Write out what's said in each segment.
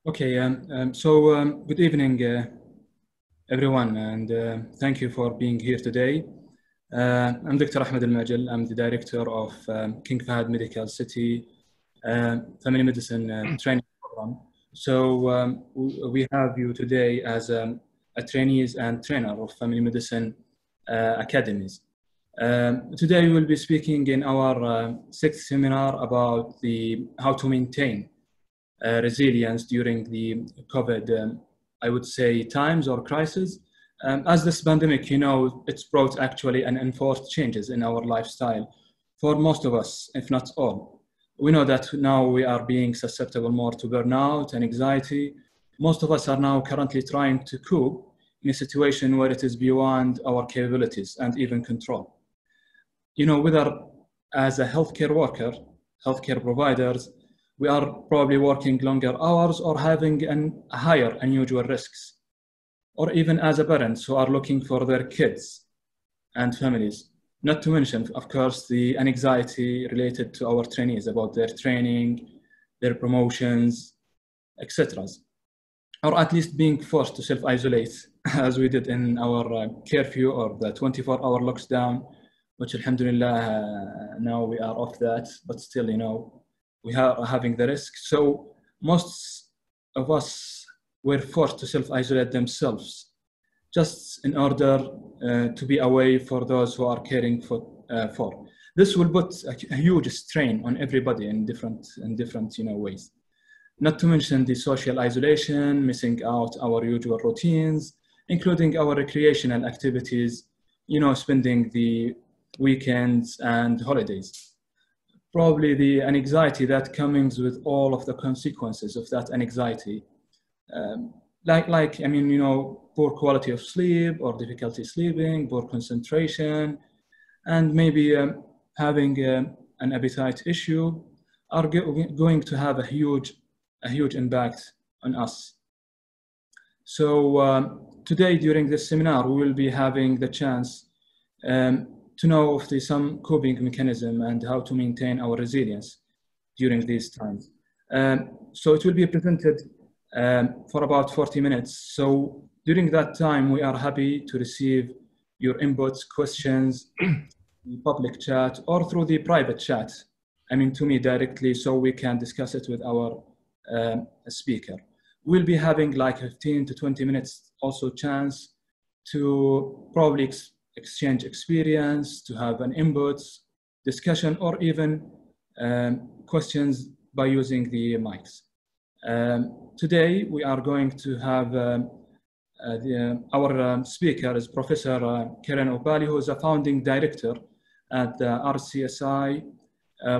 Okay, good evening, everyone, and thank you for being here today. I'm Dr. Ahmed Al-Majal. I'm the director of King Fahd Medical City Family Medicine Training Program. So we have you today as a trainees and trainer of Family Medicine Academies. Today we will be speaking in our sixth seminar about how to maintain resilience during the COVID, I would say, times or crisis. As this pandemic, it's brought actually an enforced changes in our lifestyle for most of us, if not all. We know that now we are being susceptible more to burnout and anxiety. Most of us are now currently trying to cope in a situation where it is beyond our capabilities and even control. Whether as a healthcare worker, healthcare providers, we are probably working longer hours or having a higher unusual risks, or even as a parents who are looking for their kids and families. Not to mention, of course, the anxiety related to our trainees about their training, their promotions, etc. Or at least being forced to self-isolate, as we did in our curfew or the 24-hour lockdown, which alhamdulillah, now we are off that, but still, we are having the risk. So most of us were forced to self-isolate themselves just in order to be away for those who are caring for. This will put a huge strain on everybody in different ways. Not to mention the social isolation, missing out our usual routines, including our recreational activities, spending the weekends and holidays. Probably the anxiety that comes with all of the consequences of that anxiety, poor quality of sleep or difficulty sleeping, poor concentration, and maybe having an appetite issue are going to have a huge impact on us. So today during this seminar, we will be having the chance to know of some coping mechanism and how to maintain our resilience during these times. So it will be presented for about 40 minutes. So during that time, we are happy to receive your inputs, questions, the public chat, or through the private chat. To me directly, so we can discuss it with our speaker. We'll be having like 15 to 20 minutes also chance to probably exchange experience, to have an input, discussion, or even questions by using the mics. Today, we are going to have our speaker is Professor Ciaran, who is a founding director at the RCSI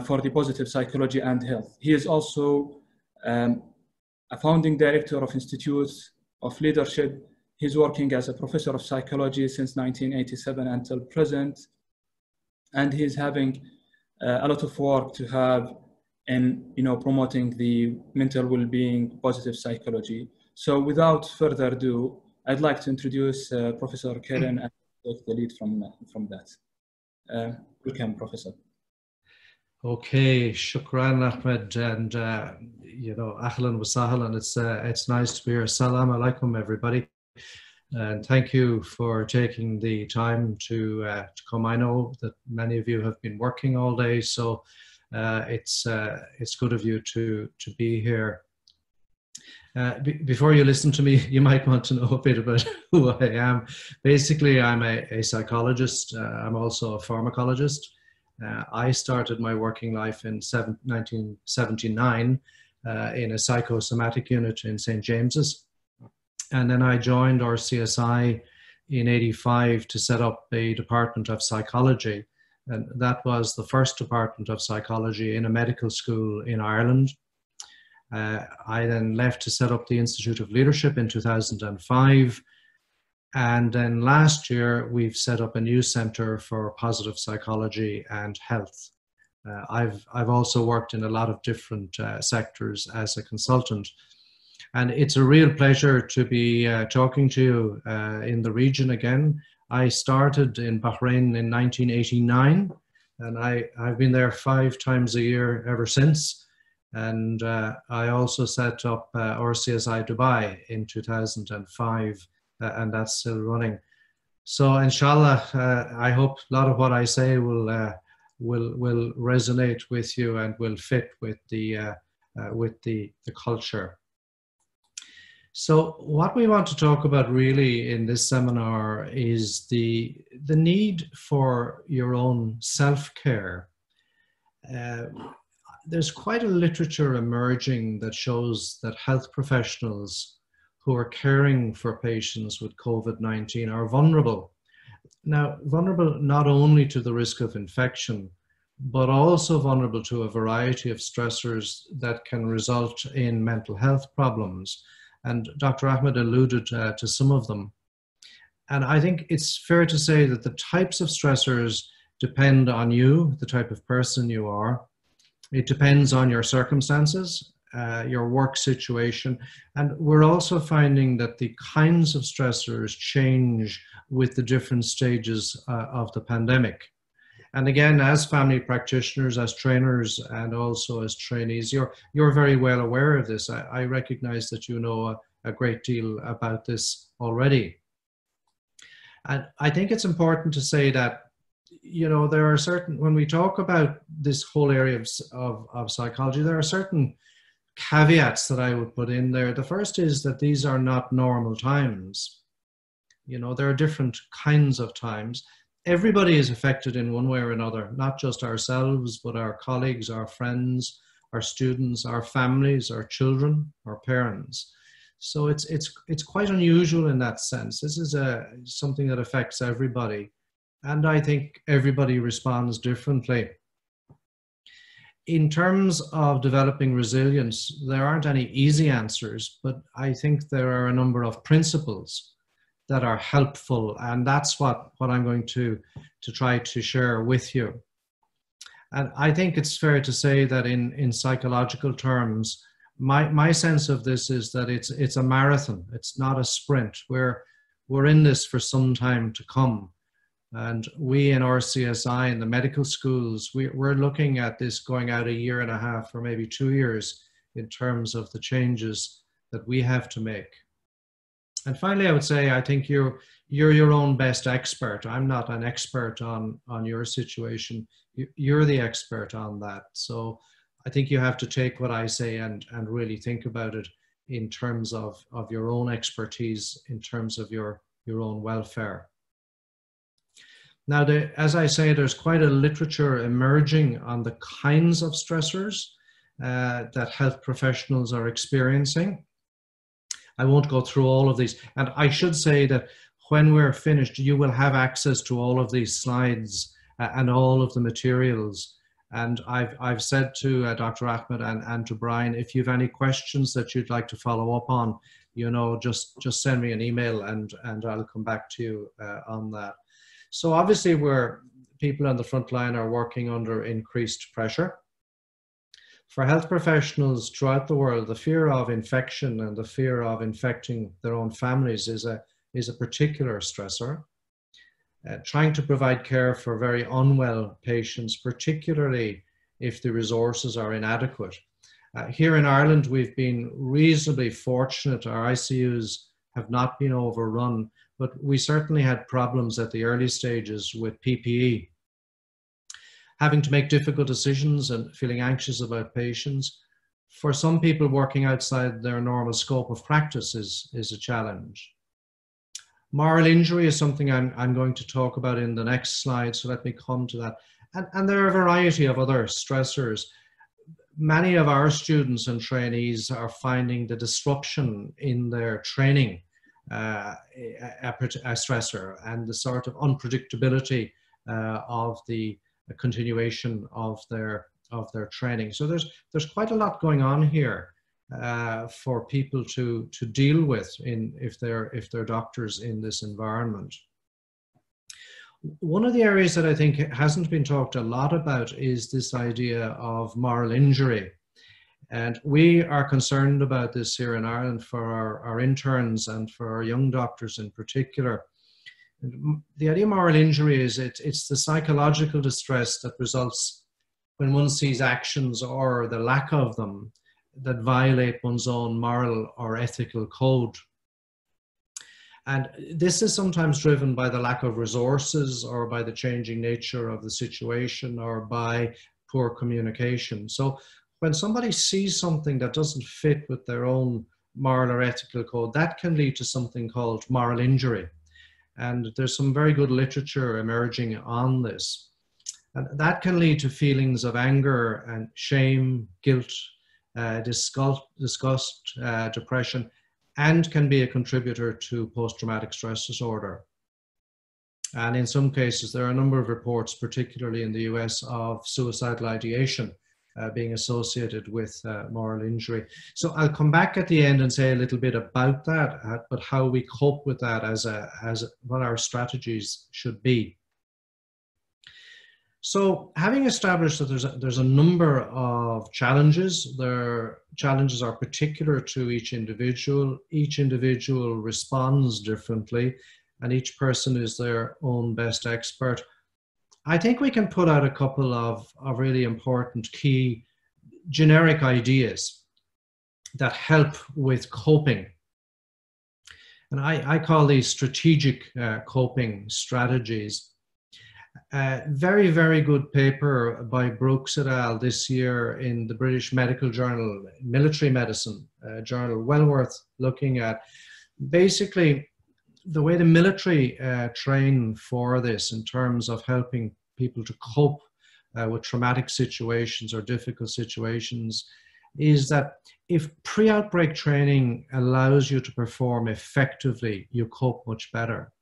for the Positive Psychology and Health. He is also a founding director of Institute of Leadership. He's working as a professor of psychology since 1987 until present. And he's having a lot of work to have in promoting the mental well-being, positive psychology. So without further ado, I'd like to introduce Professor Ciaran and take the lead from that. Welcome, Professor. Okay, shukran Ahmed, and ahlan wa sahlan. It's nice to be here. Assalamu alaikum, everybody, and thank you for taking the time to come. I know that many of you have been working all day, so it's good of you to be here. Before you listen to me, you might want to know a bit about who I am. Basically, I'm a psychologist. I'm also a pharmacologist. I started my working life in 1979 in a psychosomatic unit in St. James's. And then I joined RCSI in '85 to set up a department of psychology. And that was the first department of psychology in a medical school in Ireland. I then left to set up the Institute of Leadership in 2005. And then last year, we've set up a new center for positive psychology and health. I've also worked in a lot of different sectors as a consultant. And it's a real pleasure to be talking to you in the region again. I started in Bahrain in 1989, and I've been there 5 times a year ever since. And I also set up RCSI Dubai in 2005, and that's still running. So inshallah, I hope a lot of what I say will resonate with you and will fit with the culture. So what we want to talk about really in this seminar is the need for your own self-care. There's quite a literature emerging that shows that health professionals who are caring for patients with COVID-19 are vulnerable. Now, vulnerable not only to the risk of infection, but also vulnerable to a variety of stressors that can result in mental health problems. And Dr. Ahmed alluded to some of them. And I think it's fair to say that the types of stressors depend on you, the type of person you are. It depends on your circumstances, your work situation. And we're also finding that the kinds of stressors change with the different stages of the pandemic. And again, as family practitioners, as trainers, and also as trainees, you're very well aware of this. I recognize that you know a great deal about this already. And I think it's important to say that, you know, there are certain, when we talk about this whole area of psychology, there are certain caveats that I would put in there. The first is that these are not normal times. You know, there are different kinds of times. Everybody is affected in one way or another, not just ourselves, but our colleagues, our friends, our students, our families, our children, our parents. So it's quite unusual in that sense. This is something that affects everybody. And I think everybody responds differently. In terms of developing resilience, there aren't any easy answers, but I think there are a number of principles that are helpful, and that's what I'm going to try to share with you. And I think it's fair to say that in psychological terms, my sense of this is that it's a marathon. It's not a sprint. We're in this for some time to come. And we in RCSI in the medical schools, we're looking at this going out 1.5 years or maybe 2 years in terms of the changes that we have to make. And finally, I would say, I think you're your own best expert. I'm not an expert on your situation. You're the expert on that. So I think you have to take what I say and really think about it in terms of your own expertise, in terms of your own welfare. Now, as I say, there's quite a literature emerging on the kinds of stressors that health professionals are experiencing. I won't go through all of these. And I should say that when we're finished, you will have access to all of these slides and all of the materials. And I've said to Dr. Ahmed and to Brian, if you have any questions that you'd like to follow up on, you know, just send me an email and I'll come back to you on that. So obviously people on the front line are working under increased pressure. For health professionals throughout the world, the fear of infection and the fear of infecting their own families is a particular stressor. Trying to provide care for very unwell patients, particularly if the resources are inadequate. Here in Ireland, we've been reasonably fortunate. Our ICUs have not been overrun, but we certainly had problems at the early stages with PPE. Having to make difficult decisions and feeling anxious about patients. For some people, working outside their normal scope of practice is a challenge. Moral injury is something I'm going to talk about in the next slide, so let me come to that. And there are a variety of other stressors. Many of our students and trainees are finding the disruption in their training a stressor, and the sort of unpredictability of the continuation of their training. So there's quite a lot going on here for people to deal with if they're doctors in this environment. One of the areas that I think hasn't been talked a lot about is this idea of moral injury. And we are concerned about this here in Ireland for our interns and for our young doctors in particular. And the idea of moral injury is it's the psychological distress that results when one sees actions or the lack of them that violate one's own moral or ethical code. And this is sometimes driven by the lack of resources or by the changing nature of the situation or by poor communication. So when somebody sees something that doesn't fit with their own moral or ethical code, that can lead to something called moral injury. And there's some very good literature emerging on this. And that can lead to feelings of anger and shame, guilt, disgust, depression, and can be a contributor to post-traumatic stress disorder. And in some cases, there are a number of reports, particularly in the US, of suicidal ideation being associated with moral injury. So I'll come back at the end and say a little bit about that, but how we cope with that as what our strategies should be. So having established that there's a number of challenges, challenges are particular to each individual. Each individual responds differently, and each person is their own best expert. I think we can put out a couple of really important key generic ideas that help with coping. And I call these strategic coping strategies. Very, very good paper by Brooks et al. This year in the British Medical Journal, Military Medicine Journal, well worth looking at. Basically, the way the military train for this in terms of helping people to cope with traumatic situations or difficult situations is that if pre-outbreak training allows you to perform effectively, you cope much better.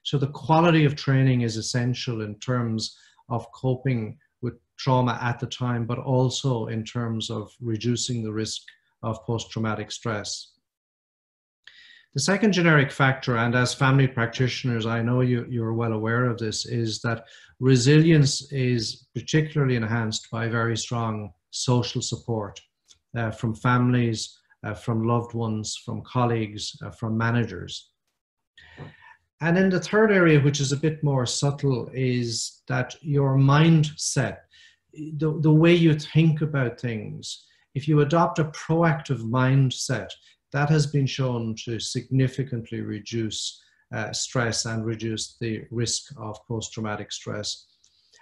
So the quality of training is essential in terms of coping with trauma at the time, but also in terms of reducing the risk of post-traumatic stress. The second generic factor, and as family practitioners, I know you're well aware of this, is that resilience is particularly enhanced by very strong social support from families, from loved ones, from colleagues, from managers. And then the third area, which is a bit more subtle, is that your mindset, the way you think about things, if you adopt a proactive mindset, that has been shown to significantly reduce stress and reduce the risk of post-traumatic stress.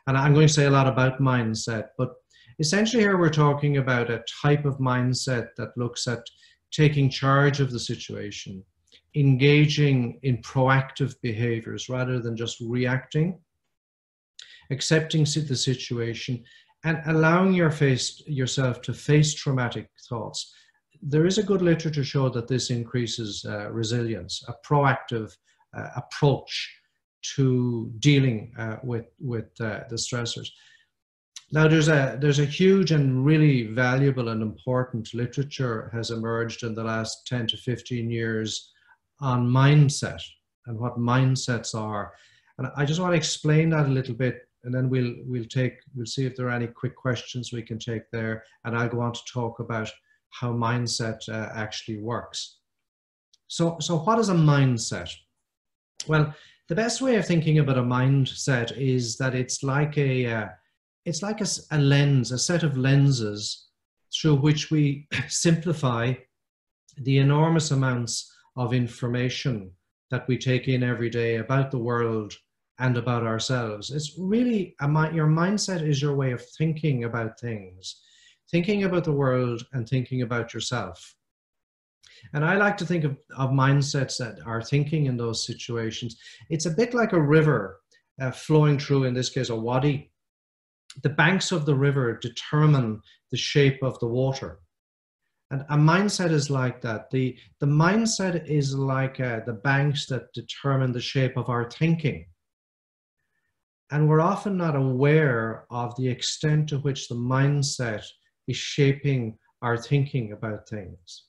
And I'm going to say a lot about mindset, but essentially here we're talking about a type of mindset that looks at taking charge of the situation, engaging in proactive behaviors rather than just reacting, accepting the situation, and allowing yourself to face traumatic thoughts. There is a good literature to show that this increases resilience, a proactive approach to dealing with the stressors. Now, there's a huge and really valuable and important literature has emerged in the last 10 to 15 years on mindset and what mindsets are. And I just want to explain that a little bit, and then we'll see if there are any quick questions we can take there, and I'll go on to talk about how mindset actually works. So what is a mindset? Well, the best way of thinking about a mindset is that it's like a lens, a set of lenses through which we simplify the enormous amounts of information that we take in every day about the world and about ourselves. It's really, your mindset is your way of thinking about things, thinking about the world and thinking about yourself. And I like to think of mindsets that are thinking in those situations. It's a bit like a river flowing through, in this case, a wadi. The banks of the river determine the shape of the water. And a mindset is like that. The mindset is like the banks that determine the shape of our thinking. And we're often not aware of the extent to which the mindset is shaping our thinking about things.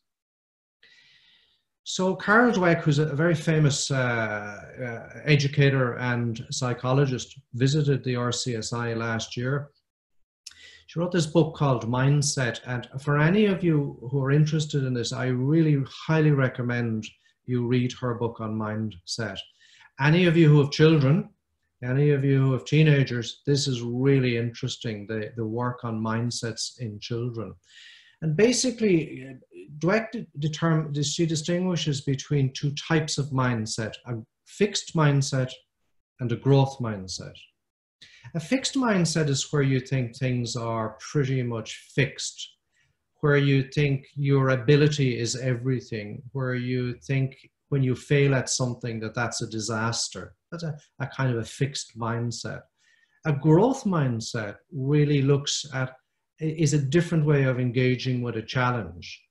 So Carol Dweck, who's a very famous educator and psychologist, visited the RCSI last year. She wrote this book called Mindset, and for any of you who are interested in this, I really highly recommend you read her book on mindset. Any of you who have children, Any of you who have teenagers, this is really interesting, the work on mindsets in children. And basically, she distinguishes between two types of mindset, a fixed mindset and a growth mindset. A fixed mindset is where you think things are pretty much fixed, where you think your ability is everything, where you think when you fail at something that's a disaster. That's a kind of a fixed mindset. A growth mindset really is a different way of engaging with a challenge.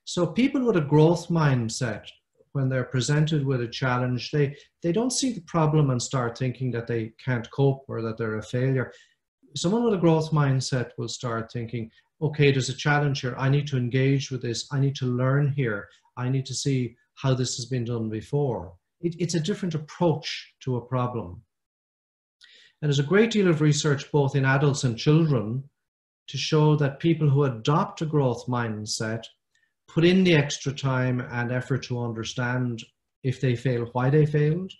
So people with a growth mindset, when they're presented with a challenge, they don't see the problem and start thinking that they can't cope or that they're a failure. Someone with a growth mindset will start thinking, okay, there's a challenge here. I need to engage with this. I need to learn here. I need to see how this has been done before. It's a different approach to a problem. And there's a great deal of research both in adults and children to show that people who adopt a growth mindset put in the extra time and effort to understand if they fail, why they failed.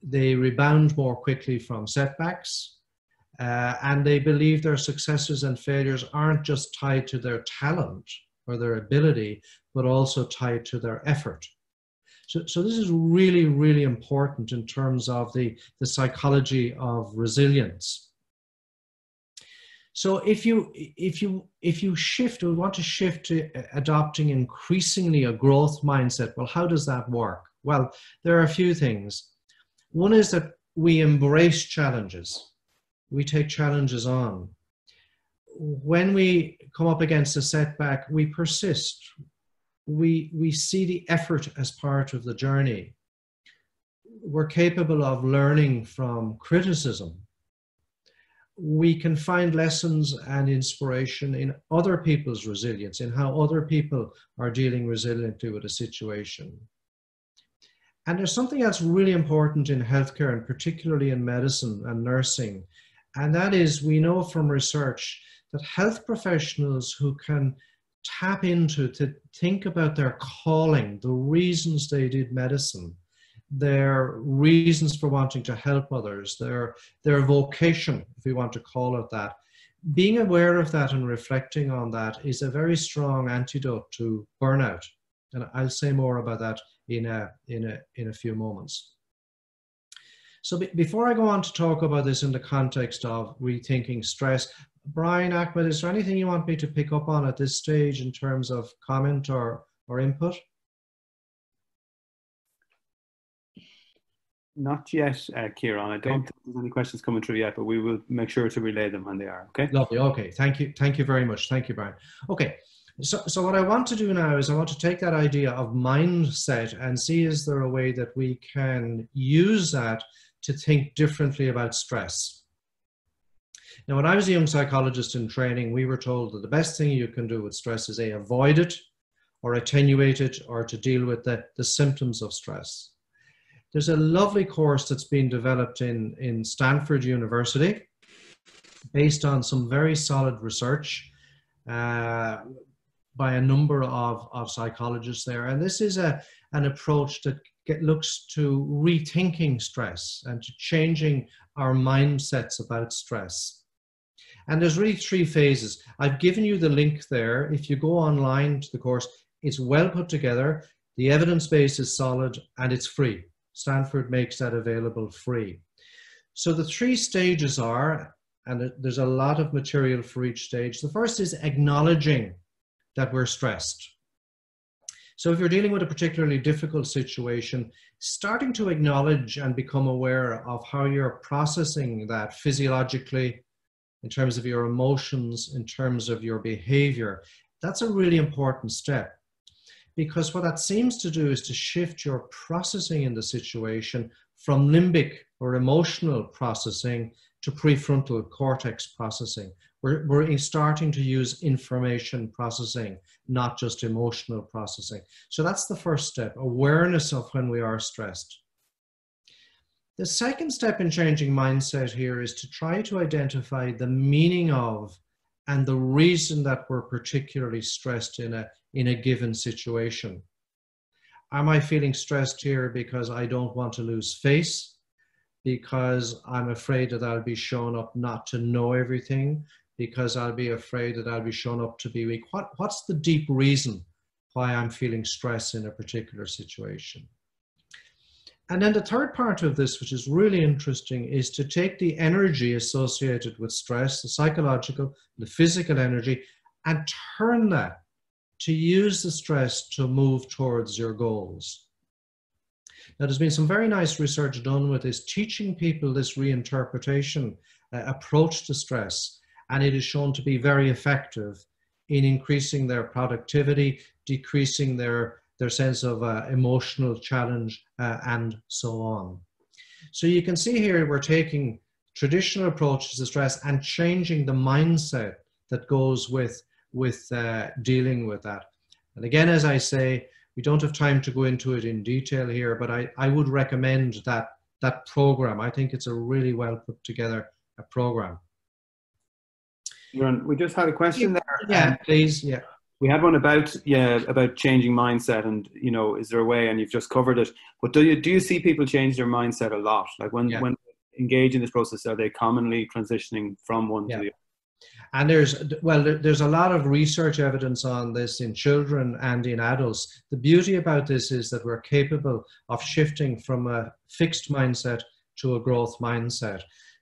They rebound more quickly from setbacks, and they believe their successes and failures aren't just tied to their talent or their ability, but also tied to their effort. So this is really, really important in terms of the psychology of resilience. So if you shift or want to shift to adopting increasingly a growth mindset, well, how does that work? Well, there are a few things. One is that we embrace challenges. We take challenges on. When we come up against a setback, we persist. We see the effort as part of the journey. We're capable of learning from criticism. We can find lessons and inspiration in other people's resilience, in how other people are dealing resiliently with a situation. And there's something else really important in healthcare, and particularly in medicine and nursing, and that is, we know from research that health professionals who can tap into, to think about their calling, the reasons they did medicine, their reasons for wanting to help others, their vocation, if we want to call it that. Being aware of that and reflecting on that is a very strong antidote to burnout. And I'll say more about that in a few moments. So before I go on to talk about this in the context of rethinking stress, Brian, Ahmed, is there anything you want me to pick up on at this stage in terms of comment or input? Not yet, Ciaran. I don't think there's any questions coming through yet, but we will make sure to relay them when they are, okay? Lovely, okay. Thank you very much. Thank you, Brian. Okay, so what I want to do now is I want to take that idea of mindset and see, is there a way that we can use that to think differently about stress? Now, when I was a young psychologist in training, we were told that the best thing you can do with stress is avoid it or attenuate it or to deal with the symptoms of stress. There's a lovely course that's been developed in Stanford University based on some very solid research by a number of psychologists there. And this is an approach that looks to rethinking stress and to changing our mindsets about stress. And there's really 3 phases. I've given you the link there. If you go online to the course, it's well put together. The evidence base is solid and it's free. Stanford makes that available free. So the 3 stages are, and there's a lot of material for each stage. The first is acknowledging that we're stressed. So if you're dealing with a particularly difficult situation, starting to acknowledge and become aware of how you're processing that physiologically, in terms of your emotions, in terms of your behavior, that's a really important step. Because what that seems to do is to shift your processing in the situation from limbic or emotional processing to prefrontal cortex processing. We're starting to use information processing, not just emotional processing. So that's the first step, awareness of when we are stressed. The second step in changing mindset here is to try to identify the meaning of and the reason that we're particularly stressed in a given situation. Am I feeling stressed here because I don't want to lose face? because I'm afraid that I'll be shown up not to know everything, because I'll be afraid that I'll be shown up to be weak. What's the deep reason why I'm feeling stress in a particular situation? And then the third part of this, which is really interesting, is to take the energy associated with stress, the psychological, the physical energy, and turn that to use the stress to move towards your goals. Now, there's been some very nice research done with this, teaching people this reinterpretation approach to stress, and it is shown to be very effective in increasing their productivity, decreasing their sense of emotional challenge, and so on. So you can see here we're taking traditional approaches to stress and changing the mindset that goes with dealing with that. And again, as I say, we don't have time to go into it in detail here, but I would recommend that program. I think it's a really well put together program. Ciaran, we just had a question there. Yeah, please. Yeah. We had one about changing mindset, and is there a way? And you've just covered it. But do you see people change their mindset a lot? Like when they engage in this process, are they commonly transitioning from one to the other? And there's a lot of research evidence on this in children and in adults. The beauty about this is that we're capable of shifting from a fixed mindset to a growth mindset.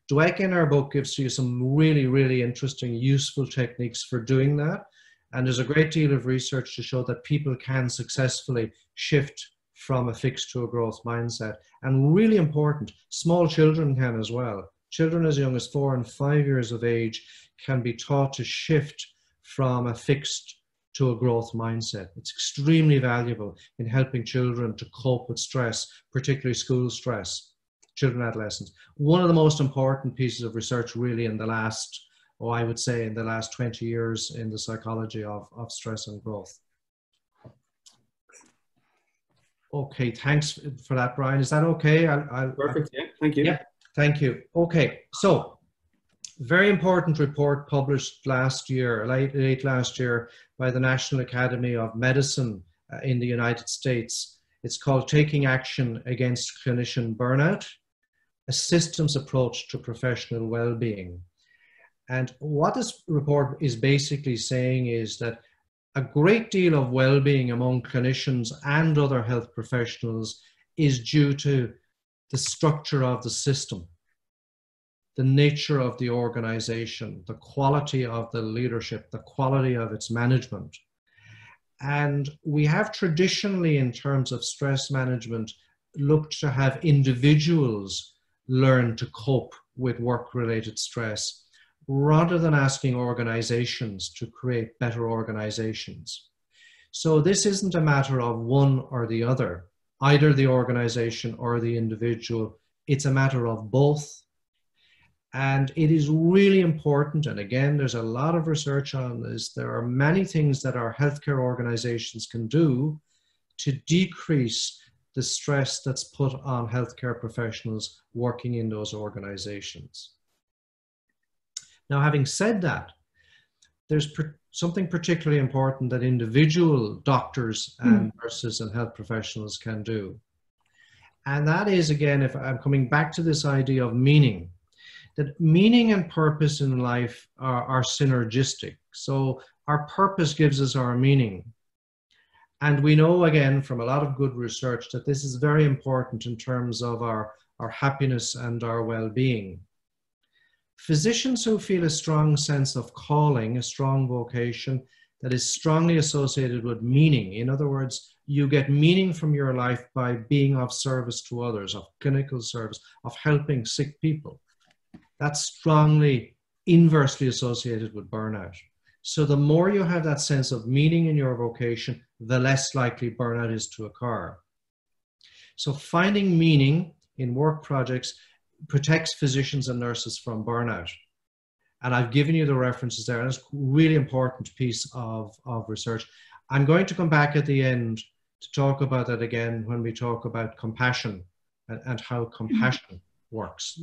Dweck in our book gives you some really, really interesting, useful techniques for doing that. And there's a great deal of research to show that people can successfully shift from a fixed to a growth mindset. And really important, small children can as well. Children as young as 4 and 5 years of age can be taught to shift from a fixed to a growth mindset. It's extremely valuable in helping children to cope with stress, particularly school stress, children and adolescents. One of the most important pieces of research really in the last, I would say in the last 20 years in the psychology of stress and growth. Okay, thanks for that, Brian. Is that okay? Perfect, yeah, thank you. Yeah, thank you. Okay, so very important report published last year, late last year, by the National Academy of Medicine in the United States. It's called Taking Action Against Clinician Burnout, a Systems Approach to Professional Wellbeing. And what this report is basically saying is that a great deal of well-being among clinicians and other health professionals is due to the structure of the system, the nature of the organization, the quality of the leadership, the quality of its management. And we have traditionally, in terms of stress management, looked to have individuals learn to cope with work-related stress, rather than asking organizations to create better organizations. So this isn't a matter of one or the other, either the organization or the individual. It's a matter of both. And it is really important, and again, there's a lot of research on this. There are many things that our healthcare organizations can do to decrease the stress that's put on healthcare professionals working in those organizations. Now, having said that, there's something particularly important that individual doctors and nurses and health professionals can do. And that is, again, if I'm coming back to this idea of meaning, that meaning and purpose in life are synergistic. So our purpose gives us our meaning. And we know, again, from a lot of good research that this is very important in terms of our happiness and our well-being. Physicians who feel a strong sense of calling, a strong vocation that is strongly associated with meaning. In other words, you get meaning from your life by being of service to others, of clinical service, of helping sick people. That's strongly inversely associated with burnout. So the more you have that sense of meaning in your vocation, the less likely burnout is to occur. So finding meaning in work projects protects physicians and nurses from burnout. And I've given you the references there, and it's a really important piece of research. I'm going to come back at the end to talk about that again when we talk about compassion and how compassion works.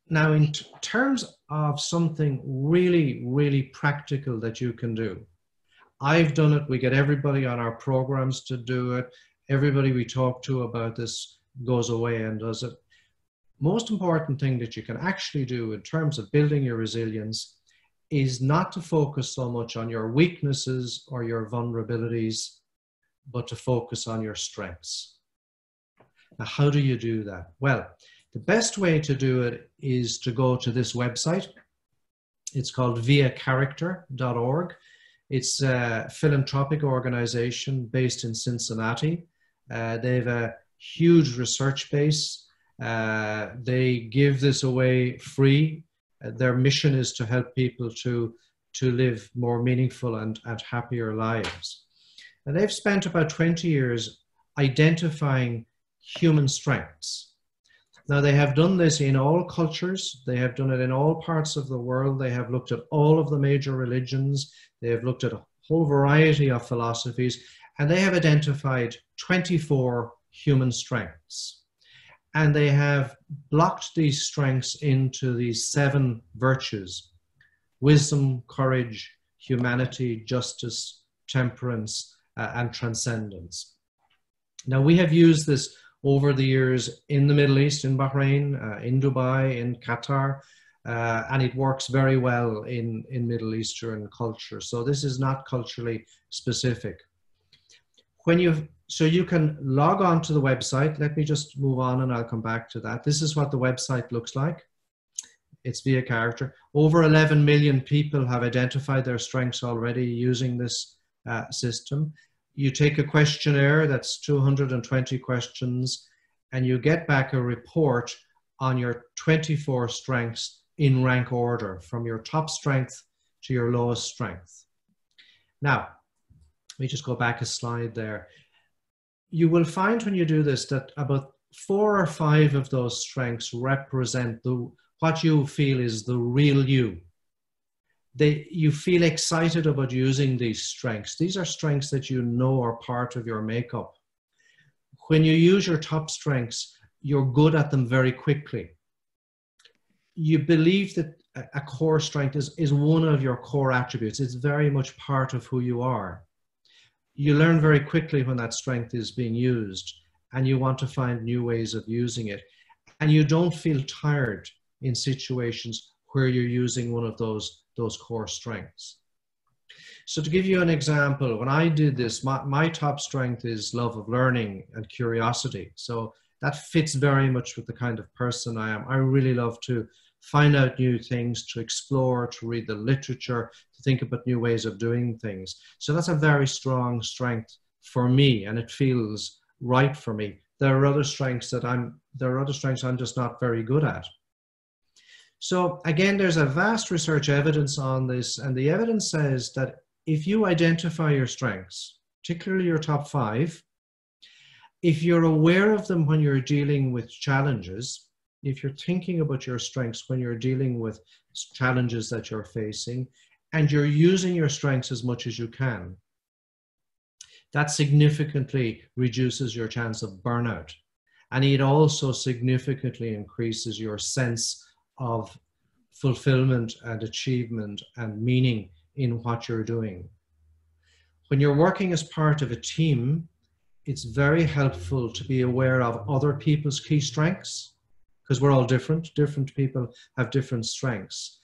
Now, in terms of something really, really practical that you can do, I've done it. We get everybody on our programs to do it. Everybody we talk to about this goes away and does it. Most important thing that you can actually do in terms of building your resilience is not to focus so much on your weaknesses or your vulnerabilities, but to focus on your strengths. Now, how do you do that? Well, the best way to do it is to go to this website. It's called viacharacter.org. It's a philanthropic organization based in Cincinnati. They have a huge research base. They give this away free. Their mission is to help people to live more meaningful and happier lives. And they've spent about 20 years identifying human strengths. Now, they have done this in all cultures. They have done it in all parts of the world. They have looked at all of the major religions. They have looked at a whole variety of philosophies, and they have identified 24 human strengths. And they have blocked these strengths into these 7 virtues: wisdom, courage, humanity, justice, temperance, and transcendence. Now, we have used this over the years in the Middle East, in Bahrain, in Dubai, in Qatar, and it works very well in Middle Eastern culture. So this is not culturally specific. So you can log on to the website. Let me just move on and I'll come back to that. This is what the website looks like. It's via character. Over 11 million people have identified their strengths already using this system. You take a questionnaire, that's 220 questions, and you get back a report on your 24 strengths in rank order, from your top strength to your lowest strength. Now, let me just go back a slide there. You will find when you do this that about 4 or 5 of those strengths represent what you feel is the real you. You feel excited about using these strengths. These are strengths that you know are part of your makeup. When you use your top strengths, you're good at them very quickly. You believe that a core strength is one of your core attributes. It's very much part of who you are. You learn very quickly when that strength is being used, and you want to find new ways of using it. And you don't feel tired in situations where you're using one of those core strengths. So to give you an example, when I did this, my top strength is love of learning and curiosity. So that fits very much with the kind of person I am. I really love to find out new things, to explore, to read the literature, to think about new ways of doing things. So that's a very strong strength for me, and it feels right for me. There are other strengths I'm just not very good at. So again, there's a vast research evidence on this, and the evidence says that if you identify your strengths, particularly your top 5, if you're aware of them when you're dealing with challenges, if you're thinking about your strengths when you're dealing with challenges that you're facing, and you're using your strengths as much as you can, that significantly reduces your chance of burnout. And it also significantly increases your sense of fulfillment and achievement and meaning in what you're doing. When you're working as part of a team, it's very helpful to be aware of other people's key strengths, because we're all different. Different people have different strengths.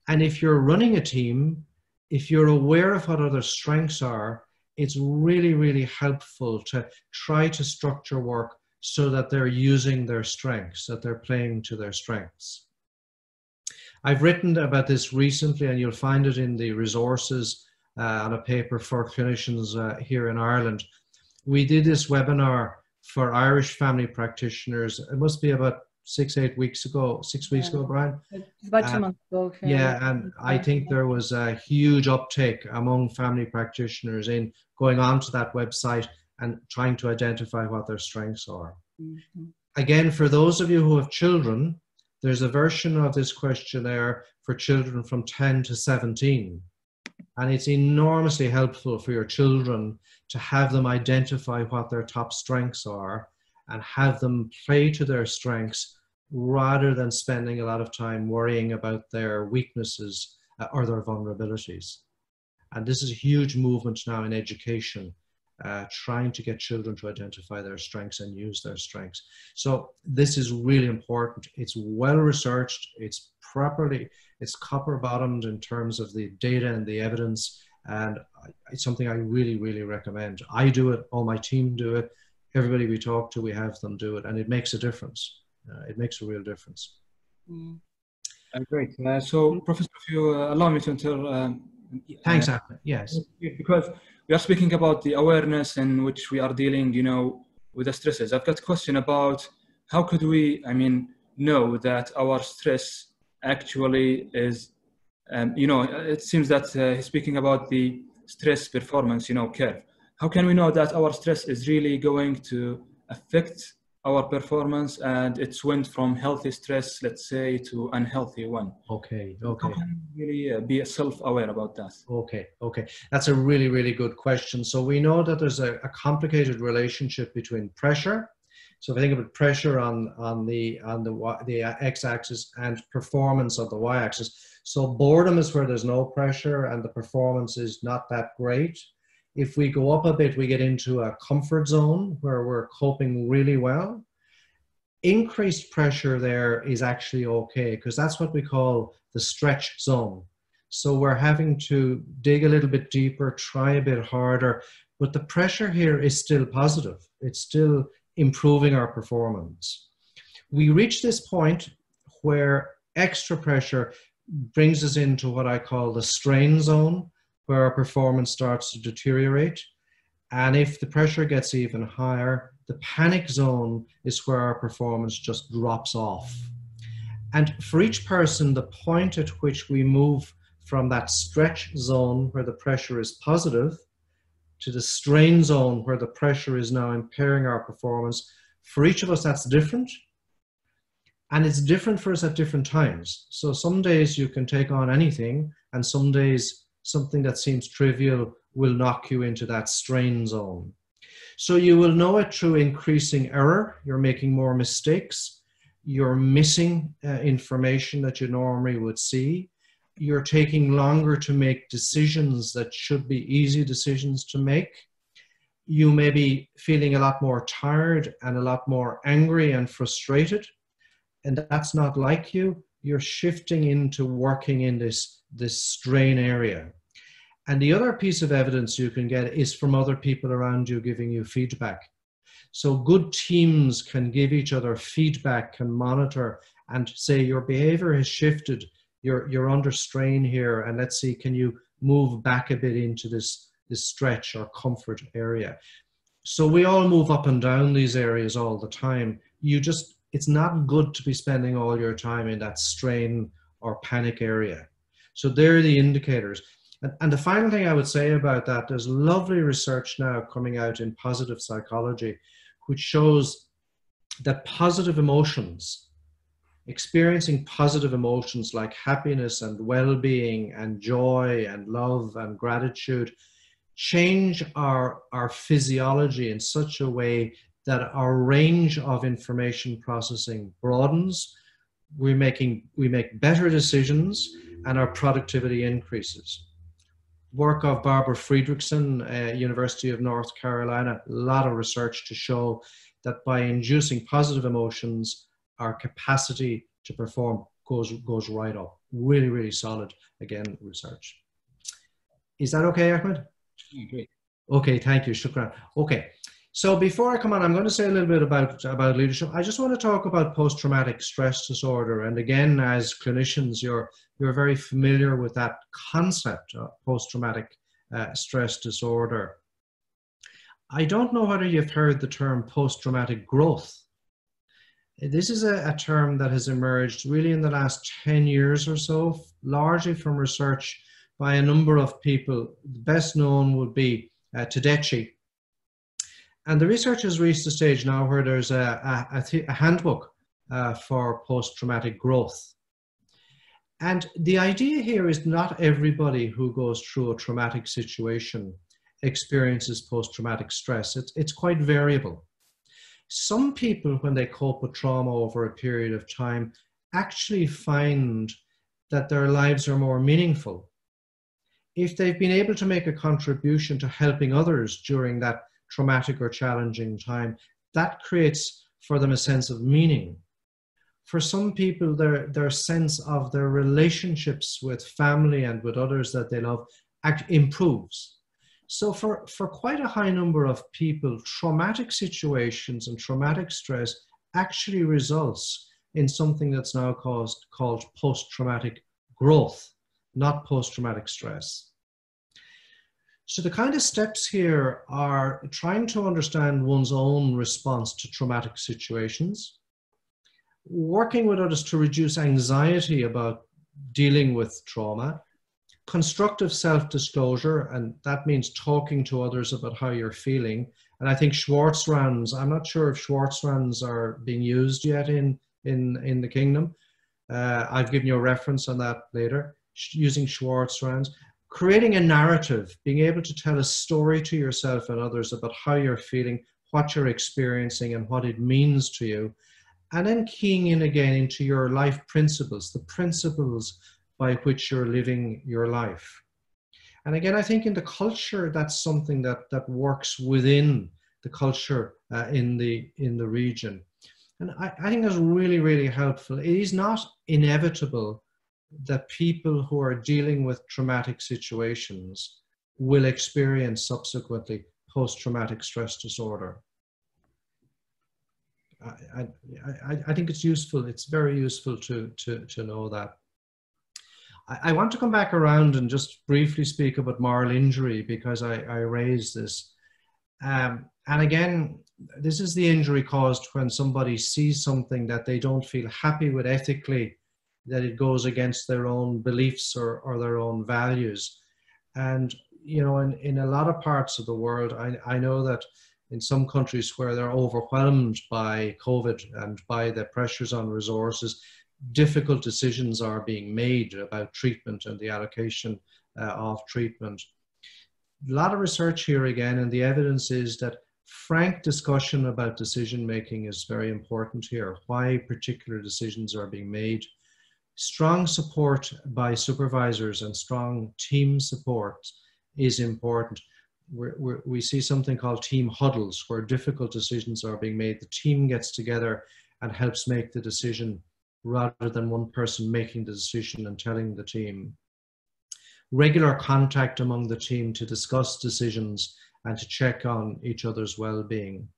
And if you're running a team, if you're aware of what other strengths are, it's really, really helpful to try to structure work so that they're using their strengths, that they're playing to their strengths. I've written about this recently, and you'll find it in the resources on a paper for clinicians here in Ireland. We did this webinar for Irish family practitioners. It must be about 6 weeks ago, Brian? It's about 2 months ago. Yeah, and I think there was a huge uptake among family practitioners in going onto that website and trying to identify what their strengths are. Mm-hmm. Again, for those of you who have children, there's a version of this questionnaire for children from 10 to 17. And it's enormously helpful for your children to have them identify what their top strengths are and have them play to their strengths rather than spending a lot of time worrying about their weaknesses or their vulnerabilities. And this is a huge movement now in education trying to get children to identify their strengths and use their strengths. So this is really important. It's well researched, it's copper bottomed in terms of the data and the evidence, and it's something I really, really recommend. I do it, all my team do it, everybody we talk to, we have them do it, and it makes a difference. It makes a real difference. Great. So, Professor, if you allow me to enter. Thanks, Ahmed. Yes. Because we are speaking about the awareness in which we are dealing, with the stresses. I've got a question about how could we, know that our stress actually is, it seems that he's speaking about the stress performance, curve. How can we know that our stress is really going to affect our performance and it's went from healthy stress, let's say, to unhealthy one? Okay. How can we really be self-aware about that? Okay. That's a really, really good question. So we know that there's a complicated relationship between pressure. So if I think about pressure on the x-axis and performance on the y-axis. So boredom is where there's no pressure and the performance is not that great. If we go up a bit, we get into a comfort zone where we're coping really well. Increased pressure there is actually okay, because that's what we call the stretch zone. So we're having to dig a little bit deeper, try a bit harder, but the pressure here is still positive. It's still improving our performance. We reach this point where extra pressure brings us into what I call the strain zone, where our performance starts to deteriorate. And if the pressure gets even higher, the panic zone is where our performance just drops off. And for each person, the point at which we move from that stretch zone where the pressure is positive to the strain zone where the pressure is now impairing our performance, for each of us that's different. And it's different for us at different times. So some days you can take on anything, and some days something that seems trivial will knock you into that strain zone. So you will know it through increasing error. You're making more mistakes. You're missing information that you normally would see. You're taking longer to make decisions that should be easy decisions to make. You may be feeling a lot more tired and a lot more angry and frustrated, and that's not like you. You're shifting into working in this strain area. And the other piece of evidence you can get is from other people around you giving you feedback. So good teams can give each other feedback, can monitor and say your behavior has shifted, you're under strain here, and let's see, can you move back a bit into this stretch or comfort area. So we all move up and down these areas all the time. It's not good to be spending all your time in that strain or panic area. So they're the indicators. And the final thing I would say about that, there's lovely research now coming out in positive psychology, which shows that positive emotions, experiencing positive emotions like happiness and well-being and joy and love and gratitude, change our physiology in such a way that our range of information processing broadens, we make better decisions, and our productivity increases. Work of Barbara Friedrichsen, University of North Carolina, a lot of research to show that by inducing positive emotions, our capacity to perform goes right up. Really, really solid, again, research. Is that okay, Ahmed? Great. Okay, thank you, shukran. Okay, so before I come on, I'm going to say a little bit about leadership. I just want to talk about post-traumatic stress disorder. And again, as clinicians, you're very familiar with that concept of post-traumatic stress disorder. I don't know whether you've heard the term post-traumatic growth. This is a term that has emerged really in the last 10 years or so, largely from research by a number of people. The best known would be Tedeschi. And the research has reached a stage now where there's a handbook for post-traumatic growth. And the idea here is not everybody who goes through a traumatic situation experiences post-traumatic stress. It's quite variable. Some people, when they cope with trauma over a period of time, actually find that their lives are more meaningful if they've been able to make a contribution to helping others during that traumatic or challenging time, that creates for them a sense of meaning. For some people, their sense of their relationships with family and with others that they love improves. So for quite a high number of people, traumatic situations and traumatic stress actually results in something that's now called post-traumatic growth, not post-traumatic stress. So the kind of steps here are trying to understand one's own response to traumatic situations, working with others to reduce anxiety about dealing with trauma, constructive self-disclosure, and that means talking to others about how you're feeling. And I think Schwartz rounds, I'm not sure if Schwartz rounds are being used yet in the kingdom. I've given you a reference on that later, using Schwartz rounds. Creating a narrative, being able to tell a story to yourself and others about how you're feeling, what you're experiencing, and what it means to you. And then keying in again into your life principles, the principles by which you're living your life. And again, I think in the culture, that's something that works within the culture in the region. And I think that's really, really helpful. It is not inevitable that people who are dealing with traumatic situations will experience subsequently post-traumatic stress disorder. I think it's useful. It's very useful to know that. I want to come back around and just briefly speak about moral injury, because I raised this. And again, this is the injury caused when somebody sees something that they don't feel happy with ethically, that it goes against their own beliefs or their own values. And, you know, in a lot of parts of the world, I know that in some countries where they're overwhelmed by COVID and by the pressures on resources, difficult decisions are being made about treatment and the allocation of treatment. A lot of research here again, and the evidence is that frank discussion about decision making is very important here, why particular decisions are being made. Strong support by supervisors and strong team support is important. We see something called team huddles, where difficult decisions are being made. The team gets together and helps make the decision, rather than one person making the decision and telling the team. Regular contact among the team to discuss decisions and to check on each other's well-being.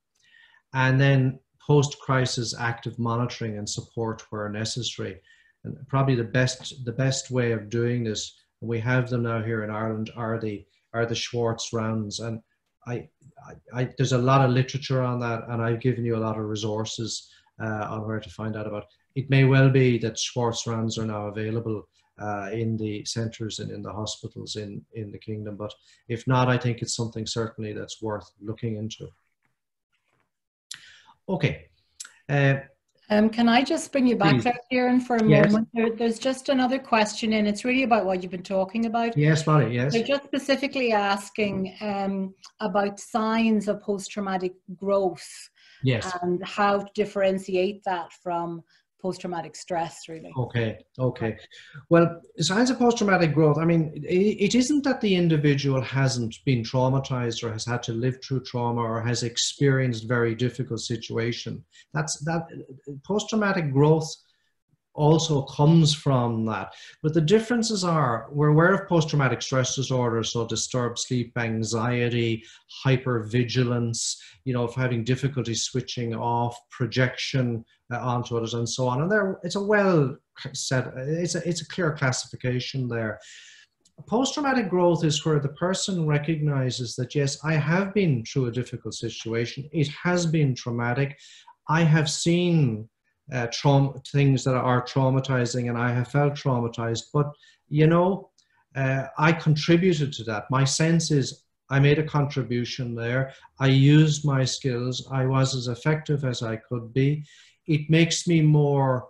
And then post-crisis active monitoring and support where necessary. And probably the best way of doing this, and we have them now here in Ireland, are the Schwartz rounds. And there's a lot of literature on that, and I've given you a lot of resources on where to find out about it. It may well be that Schwartz rounds are now available in the centres and in the hospitals in the kingdom, but if not, I think it's something certainly that's worth looking into. Okay. Can I just bring you back there, Ciaran, for a moment? There's just another question, and it's really about what you've been talking about. Yes, Molly, yes. They're just specifically asking about signs of post-traumatic growth. Yes. And how to differentiate that from post-traumatic stress, really. Okay. Well, signs of post-traumatic growth, I mean, it isn't that the individual hasn't been traumatized or has had to live through trauma or has experienced very difficult situation. That post-traumatic growth also comes from that. But the differences are, we're aware of post-traumatic stress disorder, so disturbed sleep, anxiety, hypervigilance, you know, of having difficulty switching off, projection onto others, and so on. And it's a well set, it's a clear classification there. Post-traumatic growth is where the person recognizes that, yes, I have been through a difficult situation. It has been traumatic. I have seen things that are traumatizing, and I have felt traumatized, but you know, I contributed to that. My sense is I made a contribution there. I used my skills. I was as effective as I could be. It makes me more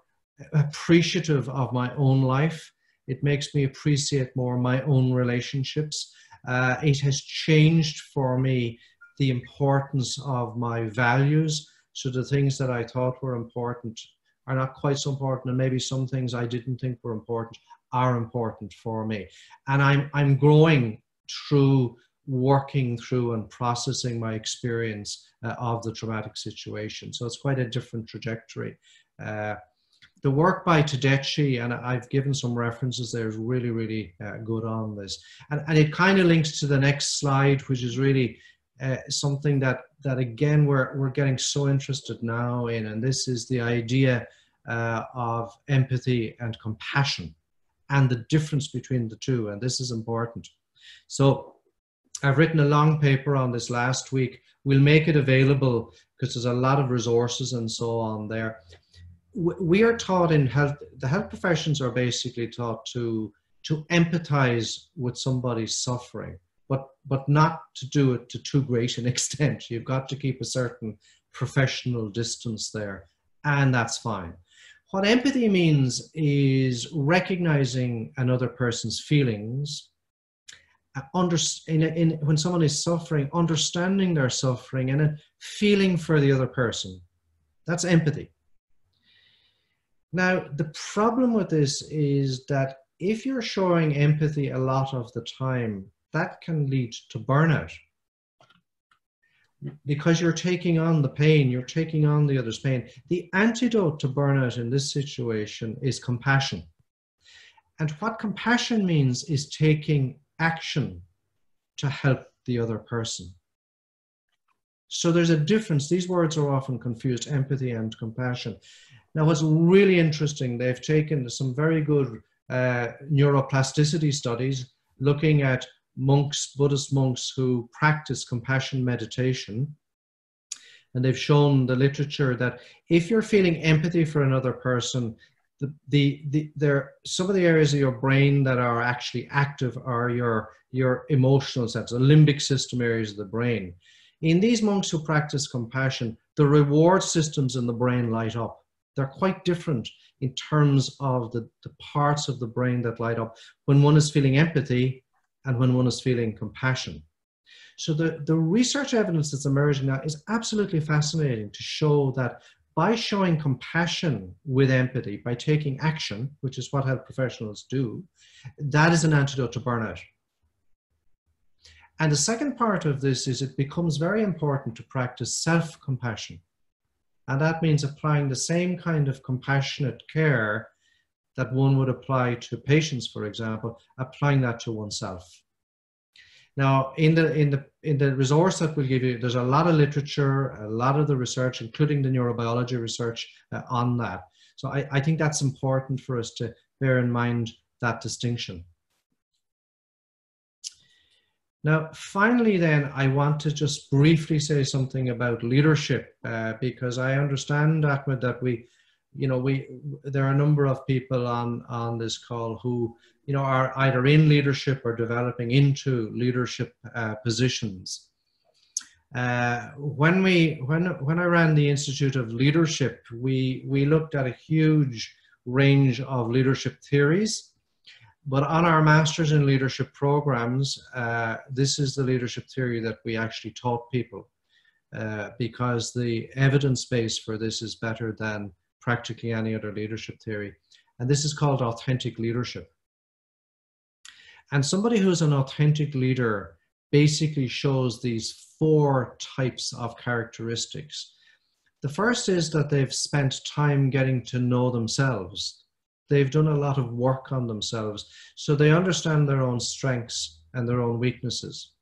appreciative of my own life. It makes me appreciate more my own relationships. It has changed for me the importance of my values. So the things that I thought were important are not quite so important, and maybe some things I didn't think were important are important for me. And I'm growing through working through and processing my experience of the traumatic situation. So it's quite a different trajectory. The work by Tedeschi, and I've given some references there, is really, really good on this. And it kind of links to the next slide, which is really something that again, we're getting so interested now in, and this is the idea of empathy and compassion and the difference between the two, and this is important. So I've written a long paper on this last week. We'll make it available because there's a lot of resources and so on there. We are taught in health, the health professions are basically taught to empathize with somebody's suffering, but not to do it to too great an extent. You've got to keep a certain professional distance there, and that's fine. What empathy means is recognizing another person's feelings, when someone is suffering, understanding their suffering and then feeling for the other person. That's empathy. Now, the problem with this is that if you're showing empathy a lot of the time, that can lead to burnout. Because you're taking on the pain, you're taking on the other's pain. The antidote to burnout in this situation is compassion. And what compassion means is taking action to help the other person. So there's a difference. These words are often confused, empathy and compassion. Now, what's really interesting, they've taken some very good neuroplasticity studies looking at monks, Buddhist monks who practice compassion meditation. And they've shown the literature that if you're feeling empathy for another person, some of the areas of your brain that are actually active are your emotional centers, the limbic system areas of the brain. In these monks who practice compassion, the reward systems in the brain light up. They're quite different in terms of the parts of the brain that light up when one is feeling empathy and when one is feeling compassion. So the research evidence that's emerging now is absolutely fascinating to show that by showing compassion with empathy, by taking action, which is what health professionals do, that is an antidote to burnout. And the second part of this is it becomes very important to practice self-compassion. And that means applying the same kind of compassionate care that one would apply to patients, for example, applying that to oneself. Now, in the resource that we'll give you, there's a lot of literature, a lot of the research, including the neurobiology research on that. So I think that's important for us to bear in mind that distinction. Now, finally then, I want to just briefly say something about leadership, because I understand, Ahmed, that there are a number of people on this call who, are either in leadership or developing into leadership positions. When I ran the Institute of Leadership, we looked at a huge range of leadership theories. But on our Masters in Leadership programs, this is the leadership theory that we actually taught people, because the evidence base for this is better than practically any other leadership theory. And this is called authentic leadership. And somebody who's an authentic leader basically shows these 4 types of characteristics. The first is that they've spent time getting to know themselves. They've done a lot of work on themselves, so they understand their own strengths and their own weaknesses.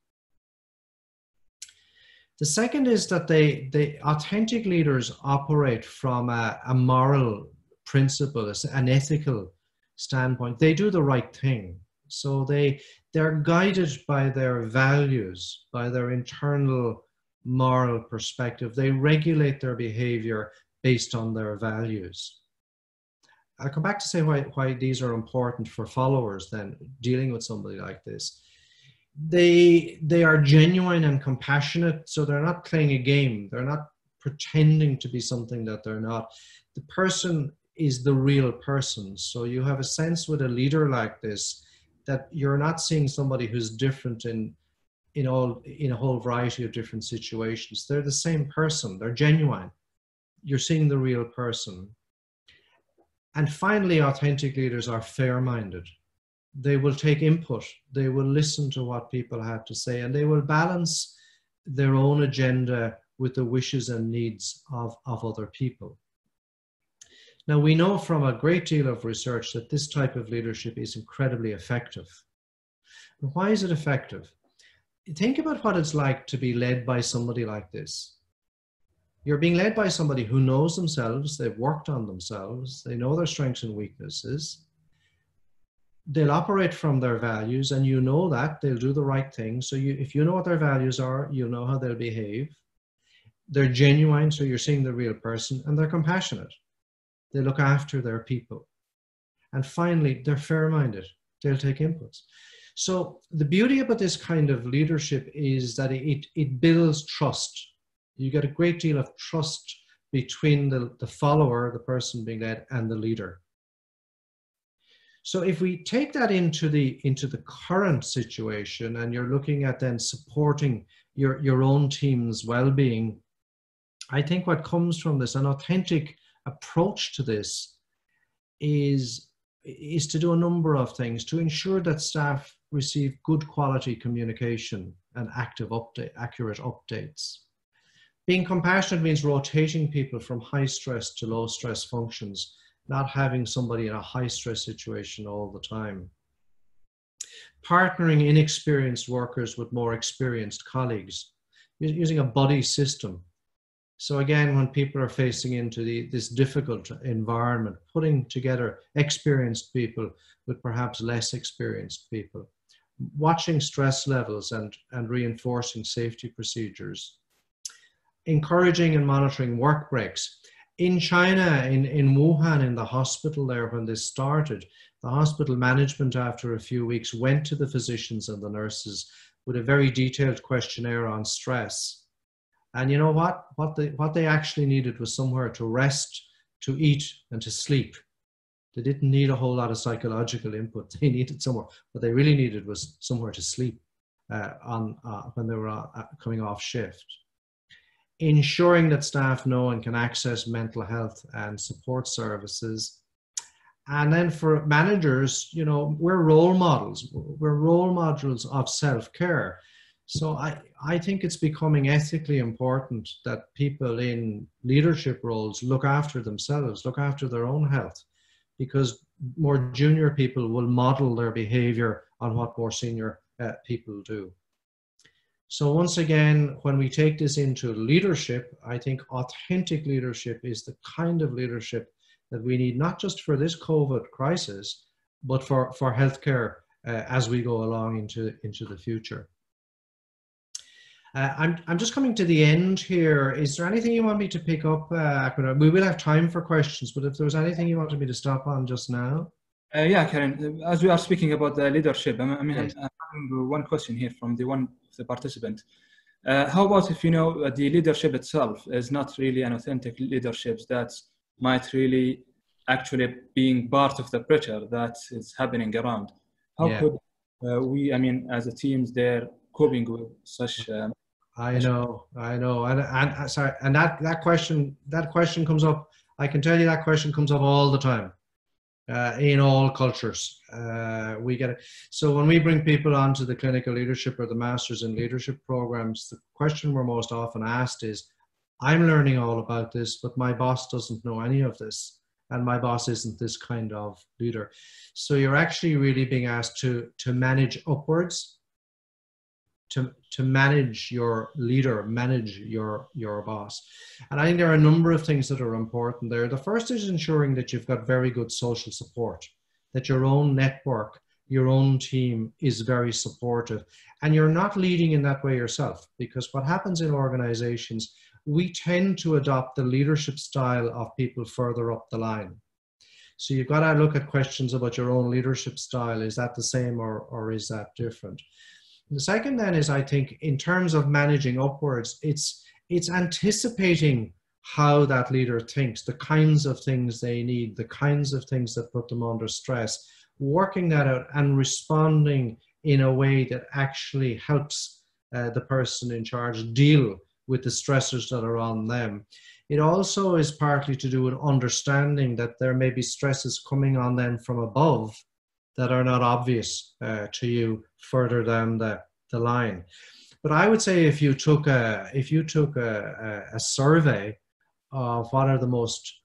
The second is that the authentic leaders operate from a moral principle, an ethical standpoint. They do the right thing. So they're guided by their values, by their internal moral perspective. They regulate their behavior based on their values. I'll come back to say why these are important for followers then, dealing with somebody like this. They are genuine and compassionate, so they're not playing a game. They're not pretending to be something that they're not. The person is the real person. So you have a sense with a leader like this that you're not seeing somebody who's different in a whole variety of different situations. They're the same person. They're genuine. You're seeing the real person. And finally, authentic leaders are fair-minded. they will take input, they will listen to what people have to say, and they will balance their own agenda with the wishes and needs of other people. Now, we know from a great deal of research that this type of leadership is incredibly effective. And why is it effective? Think about what it's like to be led by somebody like this. You're being led by somebody who knows themselves, they've worked on themselves, they know their strengths and weaknesses. They'll operate from their values, and you know that they'll do the right thing. So if you know what their values are, you'll know how they'll behave. They're genuine, so you're seeing the real person, and they're compassionate. They look after their people. And finally, they're fair-minded. They'll take inputs. So the beauty about this kind of leadership is that it builds trust. You get a great deal of trust between the follower, the person being led, and the leader. So if we take that into the current situation, and you're looking at then supporting your own team's well-being, I think what comes from this, an authentic approach to this, is to do a number of things to ensure that staff receive good quality communication and accurate updates. Being compassionate means rotating people from high stress to low stress functions, not having somebody in a high stress situation all the time. Partnering inexperienced workers with more experienced colleagues, using a buddy system. So again, when people are facing into this difficult environment, putting together experienced people with perhaps less experienced people, watching stress levels and reinforcing safety procedures, encouraging and monitoring work breaks. In China, in Wuhan, in the hospital there, when this started, the hospital management after a few weeks went to the physicians and the nurses with a very detailed questionnaire on stress. And you know what? What they actually needed was somewhere to rest, to eat, and to sleep. They didn't need a whole lot of psychological input. They needed somewhere. What they really needed was somewhere to sleep when they were coming off shift. Ensuring that staff know and can access mental health and support services. And then for managers, you know, we're role models. We're role models of self-care. So I think it's becoming ethically important that people in leadership roles look after themselves, look after their own health, because more junior people will model their behavior on what more senior people do. So once again, when we take this into leadership, I think authentic leadership is the kind of leadership that we need, not just for this COVID crisis, but for healthcare as we go along into the future. I'm just coming to the end here. Is there anything you want me to pick up? We will have time for questions, but if there was anything you wanted me to stop on just now? Yeah, Ciaran, as we are speaking about the leadership, Yes. I'm having one question here from the participant. How about if, you know, the leadership itself is not really an authentic leadership that might really actually being part of the pressure that is happening around? How could we, as a team, they're coping with such... I know, and sorry, and that question comes up. I can tell you that question comes up all the time in all cultures. We get it. So when we bring people onto the clinical leadership or the Masters in Leadership programs, the question we're most often asked is, "I'm learning all about this, but my boss doesn't know any of this, and my boss isn't this kind of leader." So you're actually really being asked to manage upwards. To manage your leader, manage your boss. And I think there are a number of things that are important there. The first is ensuring that you've got very good social support, that your own network, your own team is very supportive, and you're not leading in that way yourself, because what happens in organizations, we tend to adopt the leadership style of people further up the line. So you've got to look at questions about your own leadership style. Is that the same or is that different? The second then is, I think, in terms of managing upwards, it's anticipating how that leader thinks, the kinds of things they need, the kinds of things that put them under stress, working that out and responding in a way that actually helps the person in charge deal with the stressors that are on them. It also is partly to do with understanding that there may be stresses coming on them from above that are not obvious to you further down the line. But I would say if you took a survey of what are the most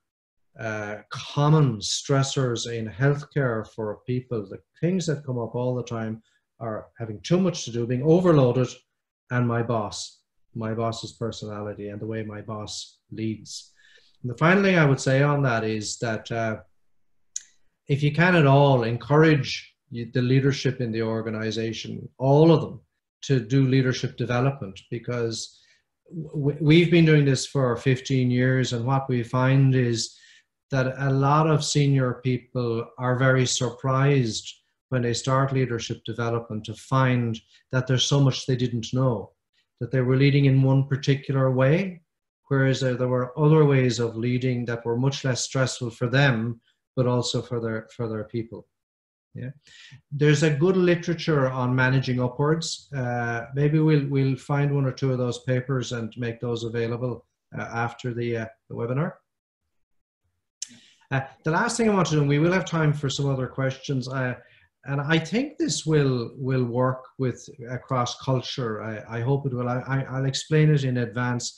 common stressors in healthcare for people, the things that come up all the time are having too much to do, being overloaded, and my boss's personality and the way my boss leads. And the final thing I would say on that is that if you can at all, encourage the leadership in the organization, all of them, to do leadership development, because we've been doing this for 15 years, and what we find is that a lot of senior people are very surprised when they start leadership development to find that there's so much they didn't know, that they were leading in one particular way, whereas there were other ways of leading that were much less stressful for them, but also for their people. Yeah, there's a good literature on managing upwards. Maybe we'll find one or two of those papers and make those available after the webinar. The last thing I want to do, and we will have time for some other questions, and I think this will work with across culture. I hope it will. I'll explain it in advance.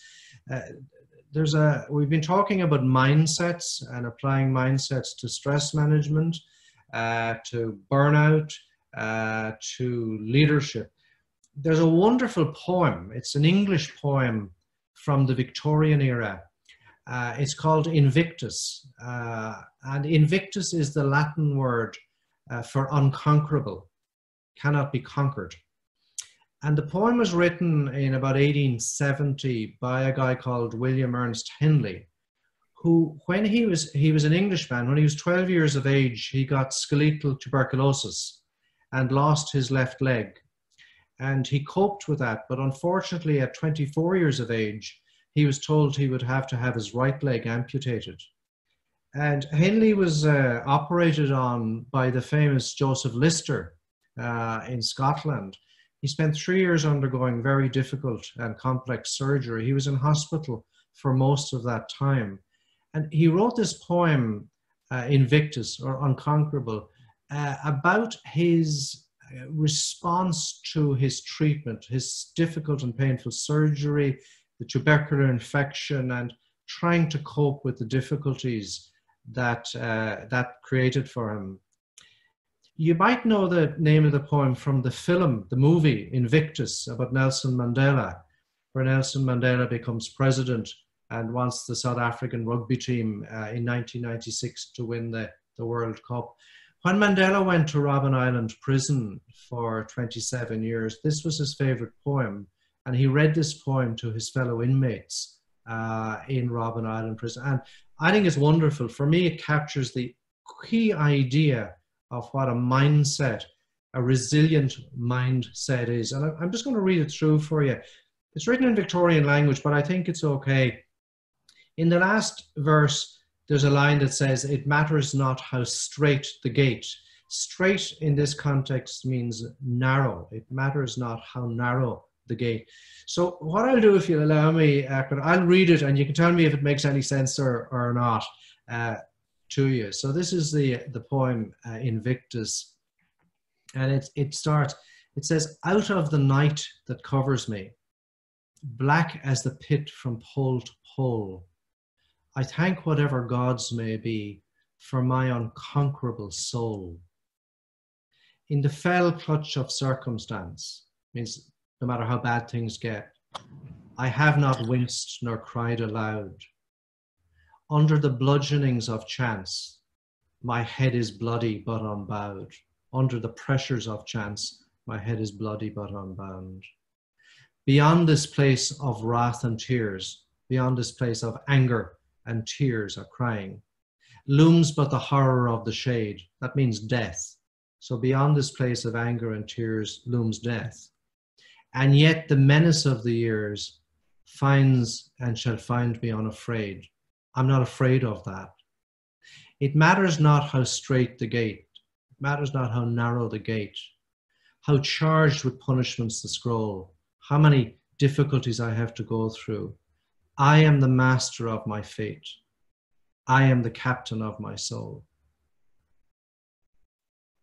We've been talking about mindsets and applying mindsets to stress management, to burnout, to leadership. There's a wonderful poem. It's an English poem from the Victorian era. It's called Invictus. And Invictus is the Latin word for unconquerable, cannot be conquered. And the poem was written in about 1870 by a guy called William Ernest Henley, who, when he was an Englishman, when he was 12 years of age, he got skeletal tuberculosis and lost his left leg. And he coped with that, but unfortunately at 24 years of age, he was told he would have to have his right leg amputated. And Henley was operated on by the famous Joseph Lister in Scotland. He spent 3 years undergoing very difficult and complex surgery. He was in hospital for most of that time. And he wrote this poem, Invictus, or Unconquerable, about his response to his treatment, his difficult and painful surgery, the tubercular infection, and trying to cope with the difficulties that created for him. You might know the name of the poem from the film, the movie Invictus, about Nelson Mandela, where Nelson Mandela becomes president and wants the South African rugby team in 1996 to win the World Cup. When Mandela went to Robben Island prison for 27 years, this was his favorite poem, and he read this poem to his fellow inmates in Robben Island prison. And I think it's wonderful. For me, it captures the key idea of what a mindset, a resilient mindset is. And I'm just going to read it through for you. It's written in Victorian language, but I think it's okay. In the last verse, there's a line that says, "It matters not how straight the gate." Straight in this context means narrow. It matters not how narrow the gate. So what I'll do, if you'll allow me, I'll read it and you can tell me if it makes any sense or not to you. So this is the poem Invictus, and it starts, it says, "Out of the night that covers me, black as the pit from pole to pole, I thank whatever gods may be for my unconquerable soul. In the fell clutch of circumstance," means no matter how bad things get, "I have not winced nor cried aloud. Under the bludgeonings of chance, my head is bloody but unbowed. Under the pressures of chance, my head is bloody but unbound. Beyond this place of wrath and tears, beyond this place of anger and tears are crying, looms but the horror of the shade." That means death. So beyond this place of anger and tears looms death. "And yet the menace of the years finds and shall find me unafraid." I'm not afraid of that. "It matters not how straight the gate. It matters not how narrow the gate. How charged with punishments the scroll. How many difficulties I have to go through. I am the master of my fate. I am the captain of my soul."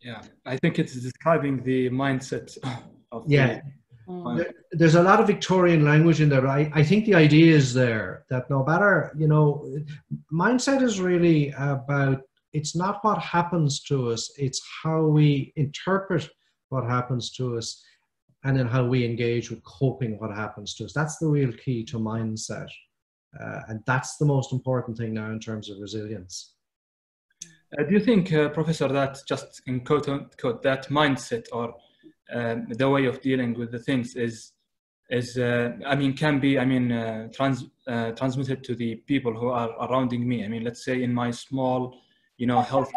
Yeah, I think it's describing the mindset of yeah. the There's a lot of Victorian language in there, but I think the idea is there that no matter, you know, mindset is really about, it's not what happens to us, it's how we interpret what happens to us and then how we engage with coping what happens to us. That's the real key to mindset. And that's the most important thing now in terms of resilience. Do you think, Professor, that just in quote unquote, that mindset or the way of dealing with the things is I mean, can be, I mean, transmitted to the people who are surrounding me? I mean, let's say in my small, you know, health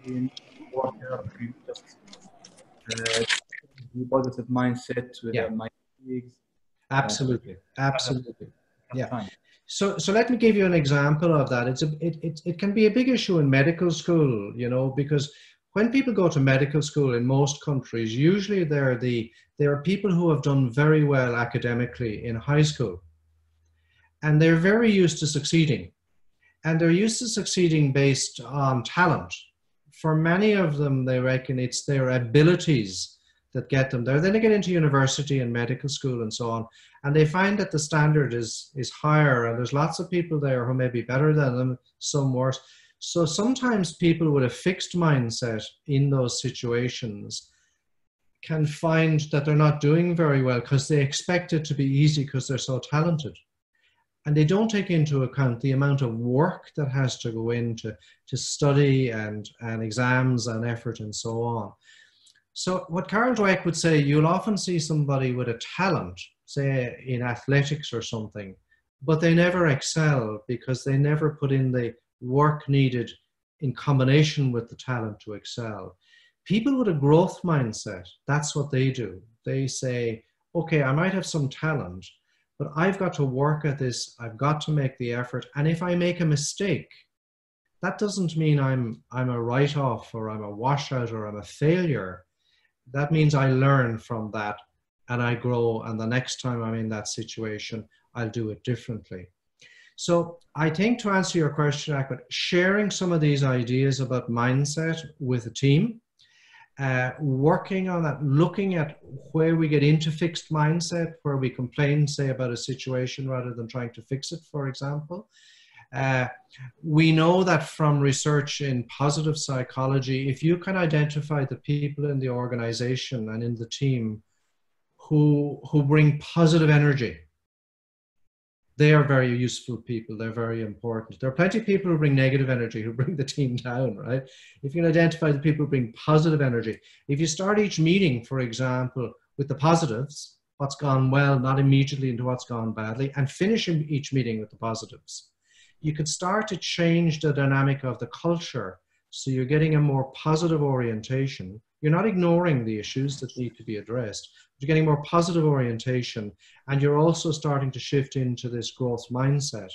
team, worker, I mean, just the positive mindset with my colleagues. Absolutely, absolutely. Yeah. So let me give you an example of that. It can be a big issue in medical school, you know, because when people go to medical school in most countries, usually there are people who have done very well academically in high school, and they're very used to succeeding, and they're used to succeeding based on talent. For many of them, they reckon it's their abilities that get them there. Then they get into university and medical school and so on, and they find that the standard is higher, and there's lots of people there who may be better than them, some worse. So sometimes people with a fixed mindset in those situations can find that they're not doing very well because they expect it to be easy because they're so talented. And they don't take into account the amount of work that has to go into study and exams and effort and so on. So what Carol Dweck would say, you'll often see somebody with a talent, say in athletics or something, but they never excel because they never put in the work needed in combination with the talent to excel. People with a growth mindset, that's what they do. They say, okay, I might have some talent, but I've got to work at this. I've got to make the effort. And if I make a mistake, that doesn't mean I'm a write-off or I'm a washout or I'm a failure. That means I learn from that and I grow. And the next time I'm in that situation, I'll do it differently. So I think to answer your question, Ahmed, sharing some of these ideas about mindset with a team, working on that, looking at where we get into fixed mindset, where we complain, say, about a situation rather than trying to fix it, for example. We know that from research in positive psychology, if you can identify the people in the organization and in the team who bring positive energy, they are very useful people. They're very important. There are plenty of people who bring negative energy, who bring the team down, right? If you can identify the people who bring positive energy, if you start each meeting, for example, with the positives, what's gone well, not immediately into what's gone badly, and finish each meeting with the positives, you could start to change the dynamic of the culture. So you're getting a more positive orientation. You're not ignoring the issues that need to be addressed. You're getting more positive orientation, and you're also starting to shift into this growth mindset.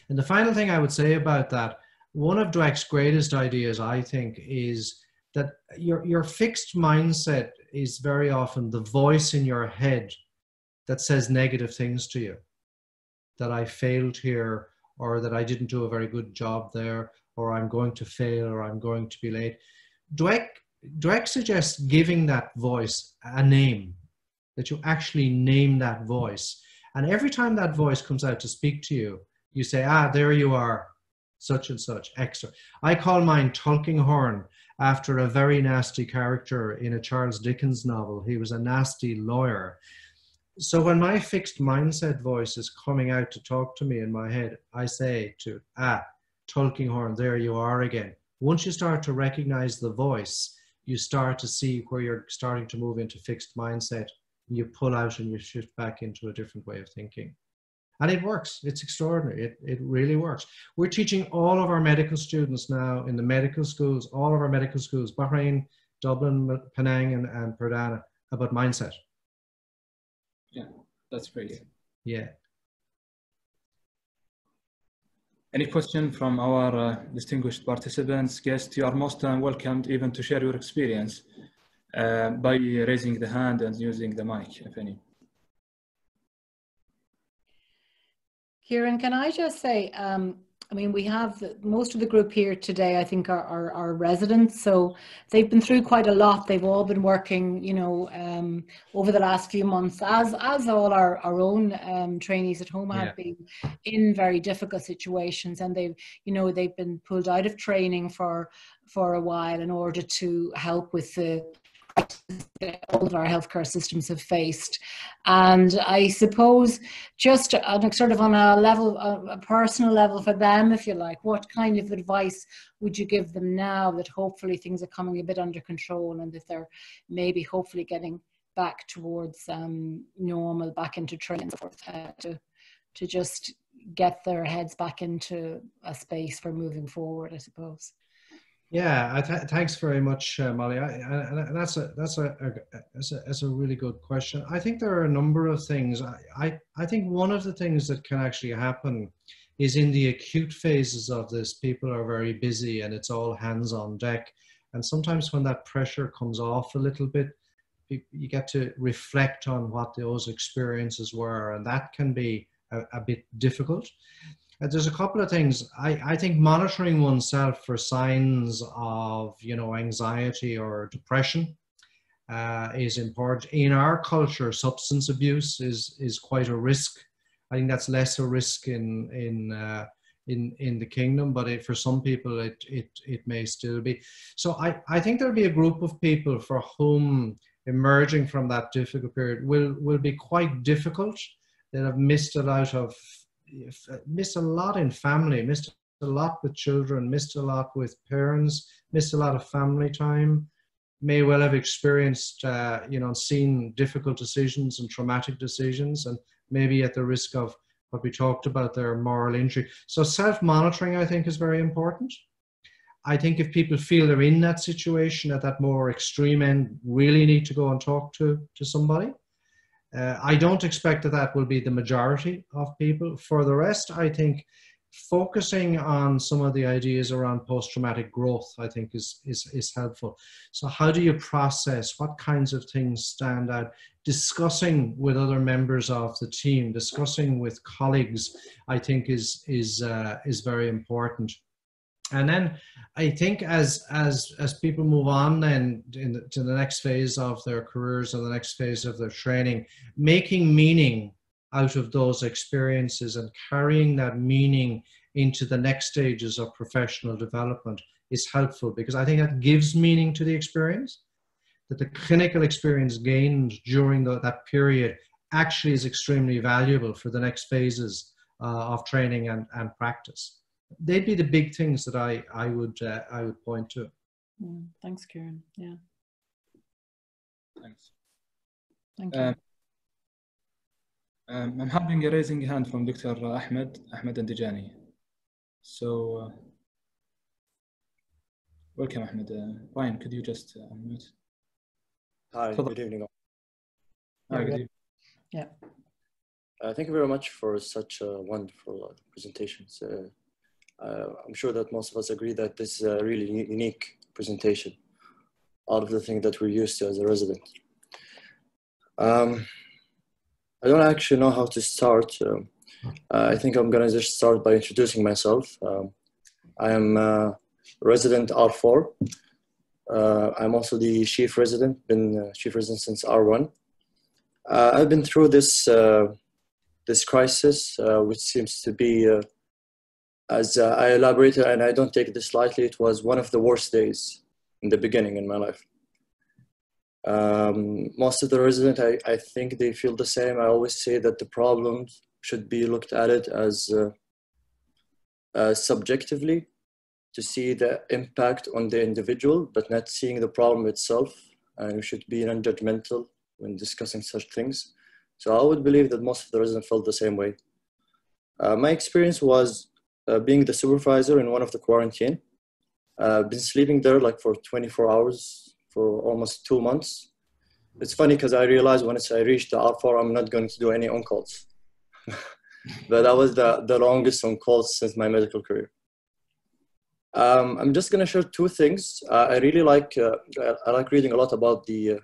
And the final thing I would say about that, one of Dweck's greatest ideas, I think, is that your fixed mindset is very often the voice in your head that says negative things to you. That I failed here, or that I didn't do a very good job there, or I'm going to fail, or I'm going to be late. Dweck suggests giving that voice a name, that you actually name that voice. And every time that voice comes out to speak to you, you say, there you are, such and such, extra. I call mine Tulkinghorn, after a very nasty character in a Charles Dickens novel. He was a nasty lawyer. So when my fixed mindset voice is coming out to talk to me in my head, I say to, Tulkinghorn, there you are again. Once you start to recognize the voice, you start to see where you're starting to move into fixed mindset. You pull out and you shift back into a different way of thinking. And it works. It's extraordinary. It really works. We're teaching all of our medical students now in the medical schools, all of our medical schools, Bahrain, Dublin, Penang, and Perdana, about mindset. Yeah, that's great. Yeah. Any question from our distinguished participants, guests? You are most welcomed even to share your experience by raising the hand and using the mic, if any. Ciaran, can I just say, I mean, we have most of the group here today, I think, are residents. So they've been through quite a lot. They've all been working, you know, over the last few months, as all our own trainees at home have been, in very difficult situations. And they've been pulled out of training for a while in order to help with the all of our healthcare systems have faced. And I suppose just sort of on a personal level for them, if you like, what kind of advice would you give them now that hopefully things are coming a bit under control and that they're maybe hopefully getting back towards normal, back into training, to just get their heads back into a space for moving forward, I suppose? Yeah, thanks very much, Molly. And that's a really good question. I think there are a number of things. I think one of the things that can actually happen is in the acute phases of this, people are very busy and it's all hands on deck. And sometimes when that pressure comes off a little bit, you get to reflect on what those experiences were, and that can be a bit difficult. There's a couple of things. I think monitoring oneself for signs of, you know, anxiety or depression is important. In our culture, substance abuse is quite a risk. I think that's less a risk in the kingdom, but for some people it may still be. So I think there'll be a group of people for whom emerging from that difficult period will be quite difficult. They'll have missed a lot in family, missed a lot with children, missed a lot with parents, missed a lot of family time, may well have experienced, seen difficult decisions and traumatic decisions, and maybe at the risk of what we talked about there, moral injury. So self-monitoring, I think, is very important. I think if people feel they're in that situation at that more extreme end, really need to go and talk to somebody. I don't expect that will be the majority of people. For the rest, I think focusing on some of the ideas around post-traumatic growth, I think is helpful. So how do you process? What kinds of things stand out? Discussing with other members of the team, discussing with colleagues, I think is very important. And then I think as people move on then to the next phase of their careers or the next phase of their training, making meaning out of those experiences and carrying that meaning into the next stages of professional development is helpful, because I think that gives meaning to the experience, that the clinical experience gained during that period actually is extremely valuable for the next phases of training and practice. They'd be the big things that I would point to. Thanks, Ciaran. Yeah. Thanks. Thank you. I'm having a raising hand from Dr. Ahmed Andijani. So, welcome, Ahmed. Ryan, could you just unmute? Hi, good evening. Hi, good evening. Yeah. Thank you very much for such a wonderful presentation. I'm sure that most of us agree that this is a really unique presentation out of the things that we're used to as a resident. I don't actually know how to start. I think I'm gonna just start by introducing myself. I am resident R4. I'm also the chief resident, been chief resident since R1. I've been through this crisis, which seems to be, as I elaborated, and I don't take this lightly, it was one of the worst days in the beginning in my life. Most of the residents, I think they feel the same. I always say that the problems should be looked at it as subjectively, to see the impact on the individual, but not seeing the problem itself. And we should be non-judgmental when discussing such things. So I would believe that most of the residents felt the same way. My experience was being the supervisor in one of the quarantine. Been sleeping there like for 24 hours for almost 2 months. It's funny because I realized once I reached the R4, I'm not going to do any on-calls. But that was the longest on-calls since my medical career. I'm just going to share 2 things. I really like reading a lot about the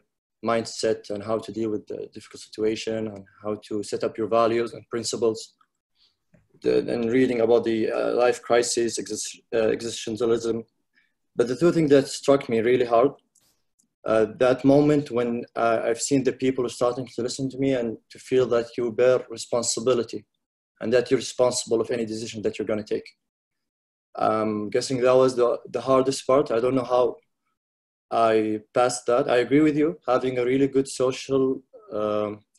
mindset and how to deal with the difficult situation and how to set up your values and principles. and reading about the life crisis, existentialism. But the two things that struck me really hard, that moment when I've seen the people starting to listen to me and to feel that you bear responsibility and that you're responsible of any decision that you're going to take. I'm guessing that was the hardest part. I don't know how I passed that. I agree with you, having a really good social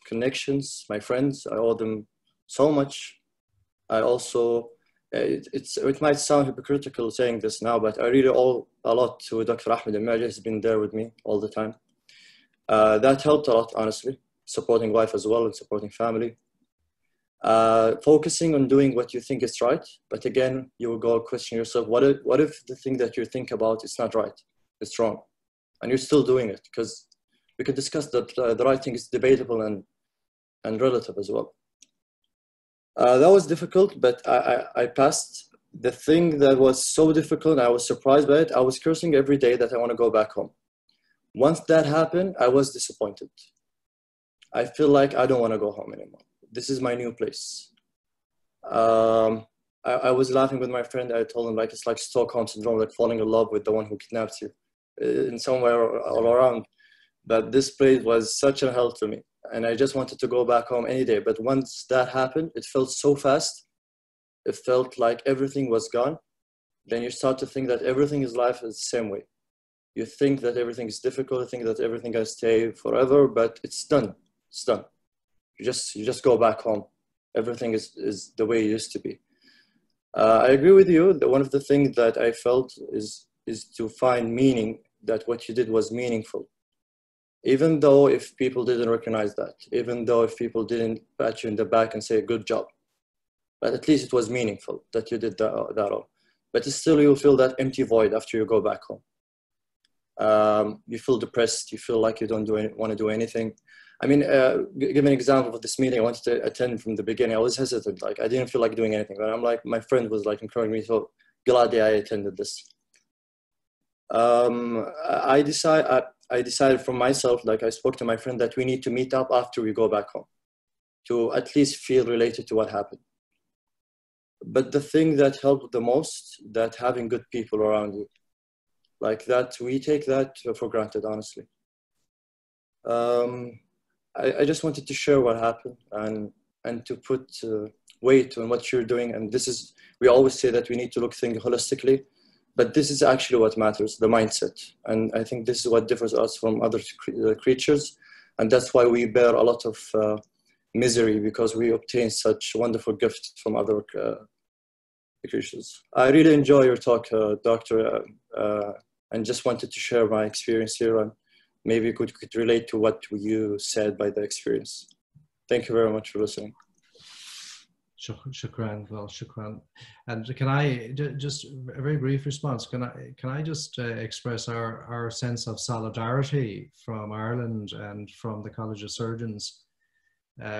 connections, my friends, I owe them so much. I also, it might sound hypocritical saying this now, but I really owe a lot to Dr. Ahmed Al-Majid. He's been there with me all the time. That helped a lot, honestly, supporting wife as well and supporting family. Focusing on doing what you think is right. But again, you will go question yourself, what if the thing that you think about is not right, it's wrong, and you're still doing it? Because we could discuss that the right thing is debatable and relative as well. That was difficult, but I passed. The thing that was so difficult, I was surprised by it, I was cursing every day that I want to go back home. Once that happened, I was disappointed. I feel like I don't want to go home anymore. This is my new place. I was laughing with my friend. I told him, like, it's like Stockholm syndrome, like falling in love with the one who kidnaps you in somewhere all around. But this place was such a hell to me. And I just wanted to go back home any day. But once that happened, it felt so fast. It felt like everything was gone. Then you start to think that everything in life is the same way. You think that everything is difficult. You think that everything can stay forever, but it's done. It's done. You just go back home. Everything is the way it used to be. I agree with you that one of the things that I felt is to find meaning, that what you did was meaningful. Even though if people didn't recognize that, even though if people didn't pat you in the back and say, good job, but at least it was meaningful that you did that all. But still you'll feel that empty void after you go back home. You feel depressed, you feel like you don't want to do anything. I mean, give me an example of this meeting I wanted to attend from the beginning. I was hesitant, like I didn't feel like doing anything, but I'm like, my friend was like encouraging me, so glad I attended this. I decided for myself, like I spoke to my friend, that we need to meet up after we go back home to at least feel related to what happened. But the thing that helped the most, that having good people around you, like that, we take that for granted, honestly. I just wanted to share what happened and to put weight on what you're doing. And this is, we always say that we need to look things holistically, but this is actually what matters, the mindset. And I think this is what differs us from other creatures. And that's why we bear a lot of misery, because we obtain such wonderful gifts from other creatures. I really enjoy your talk, Doctor, and just wanted to share my experience here. And maybe you could relate to what you said by the experience. Thank you very much for listening. Ciaran, well, Ciaran. And can I just a very brief response? Can I just express our sense of solidarity from Ireland and from the College of Surgeons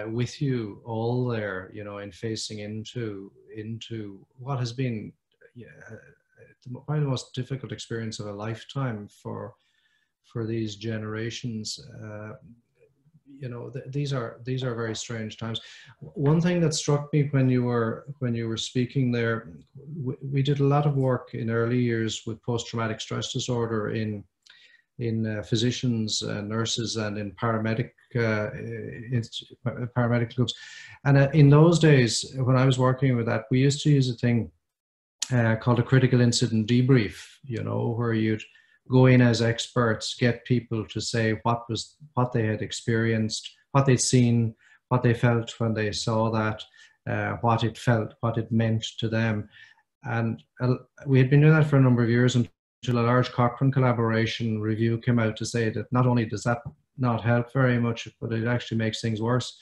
with you all there, you know, in facing into what has been probably the most difficult experience of a lifetime for these generations. You know, these are very strange times. One thing that struck me when you were speaking there, we did a lot of work in early years with post-traumatic stress disorder in physicians, nurses, and in paramedic groups. And in those days, when I was working with that, we used to use a thing called a critical incident debrief. You know, where you'd go in as experts, get people to say what they had experienced, what they'd seen, what they felt when they saw that, what it meant to them. And we had been doing that for a number of years until a large Cochrane collaboration review came out to say that not only does that not help very much, but it actually makes things worse.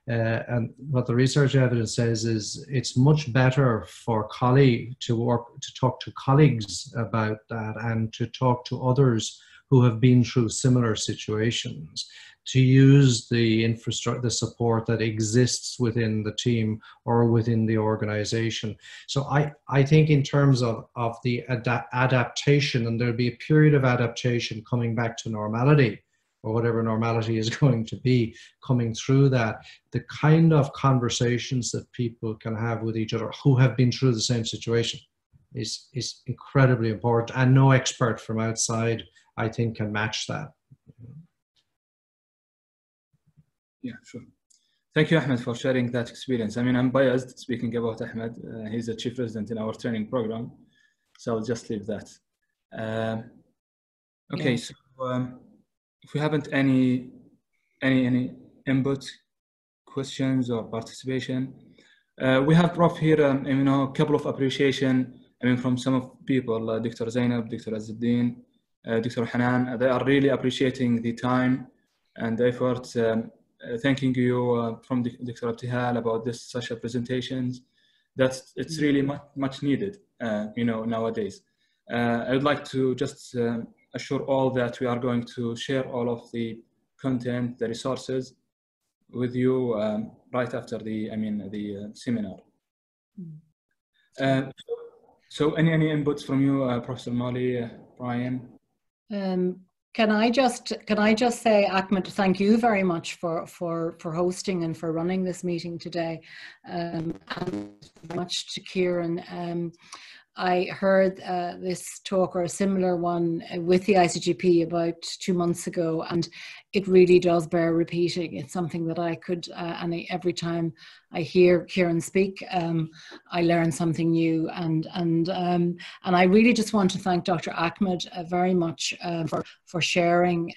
And what the research evidence says is it's much better for colleagues to talk to colleagues about that and to talk to others who have been through similar situations, to use the infrastructure, the support that exists within the team or within the organization. So I think in terms of the adaptation, and there'll be a period of adaptation coming back to normality or whatever normality is going to be coming through that, the kind of conversations that people can have with each other who have been through the same situation is incredibly important, and no expert from outside, I think, can match that. Yeah, sure. Thank you, Ahmed, for sharing that experience. I mean, I'm biased speaking about Ahmed. He's the chief resident in our training program, so I'll just leave that. Okay, yeah. So if we haven't any input, questions or participation, we have Prof here, a couple of appreciation. I mean, from some of people, Dr. Zainab, Dr. Azzuddin, Dr. Hanan, they are really appreciating the time and the effort. Thanking you from Dr. Abtihal about this such presentations. It's really much needed, nowadays. I would like to just assure all that we are going to share all of the content, the resources with you right after the seminar. So any inputs from you, Professor Molly, Brian? Can I just say, Ahmed, thank you very much for hosting and for running this meeting today, and much to Ciaran. I heard this talk or a similar one with the ICGP about 2 months ago, and it really does bear repeating. It's something that I could, every time I hear Ciaran speak, I learn something new, and I really just want to thank Dr. Ahmed very much for sharing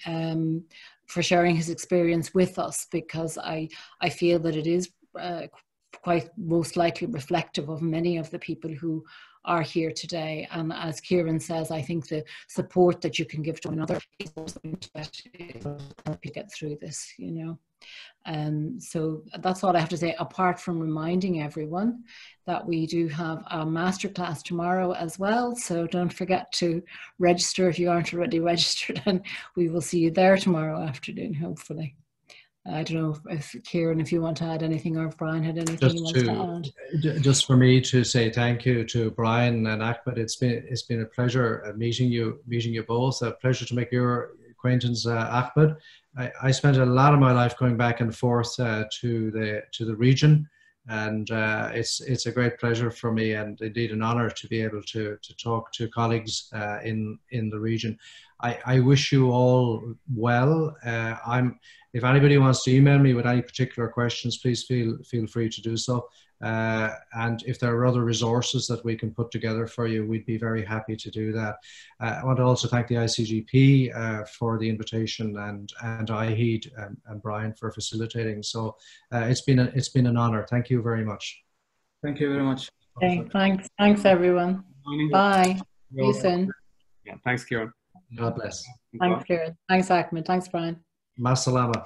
his experience with us, because I feel that it is quite most likely reflective of many of the people who are here today. And as Ciaran says, I think the support that you can give to another is something that will help you get through this, So that's all I have to say, apart from reminding everyone that we do have a masterclass tomorrow as well. So don't forget to register if you aren't already registered, and we will see you there tomorrow afternoon, hopefully. I don't know if Ciaran, if you want to add anything, or if Brian had anything he wants to add. Just for me to say thank you to Brian and Ahmed. It's been a pleasure meeting you both. A pleasure to make your acquaintance, Ahmed. I spent a lot of my life going back and forth to the region, and it's a great pleasure for me, and indeed an honor to be able to talk to colleagues in the region. I wish you all well. If anybody wants to email me with any particular questions, please feel free to do so. And if there are other resources that we can put together for you, we'd be very happy to do that. I want to also thank the ICGP for the invitation, and IHEED and Brian for facilitating. So it's been an honor. Thank you very much. Thank you very much. Okay, thanks everyone. Bye. See you soon. Yeah, thanks, Ciaran. God bless. Thanks, Ciaran. Thanks, Ahmed. Thanks, Brian. Ma salama.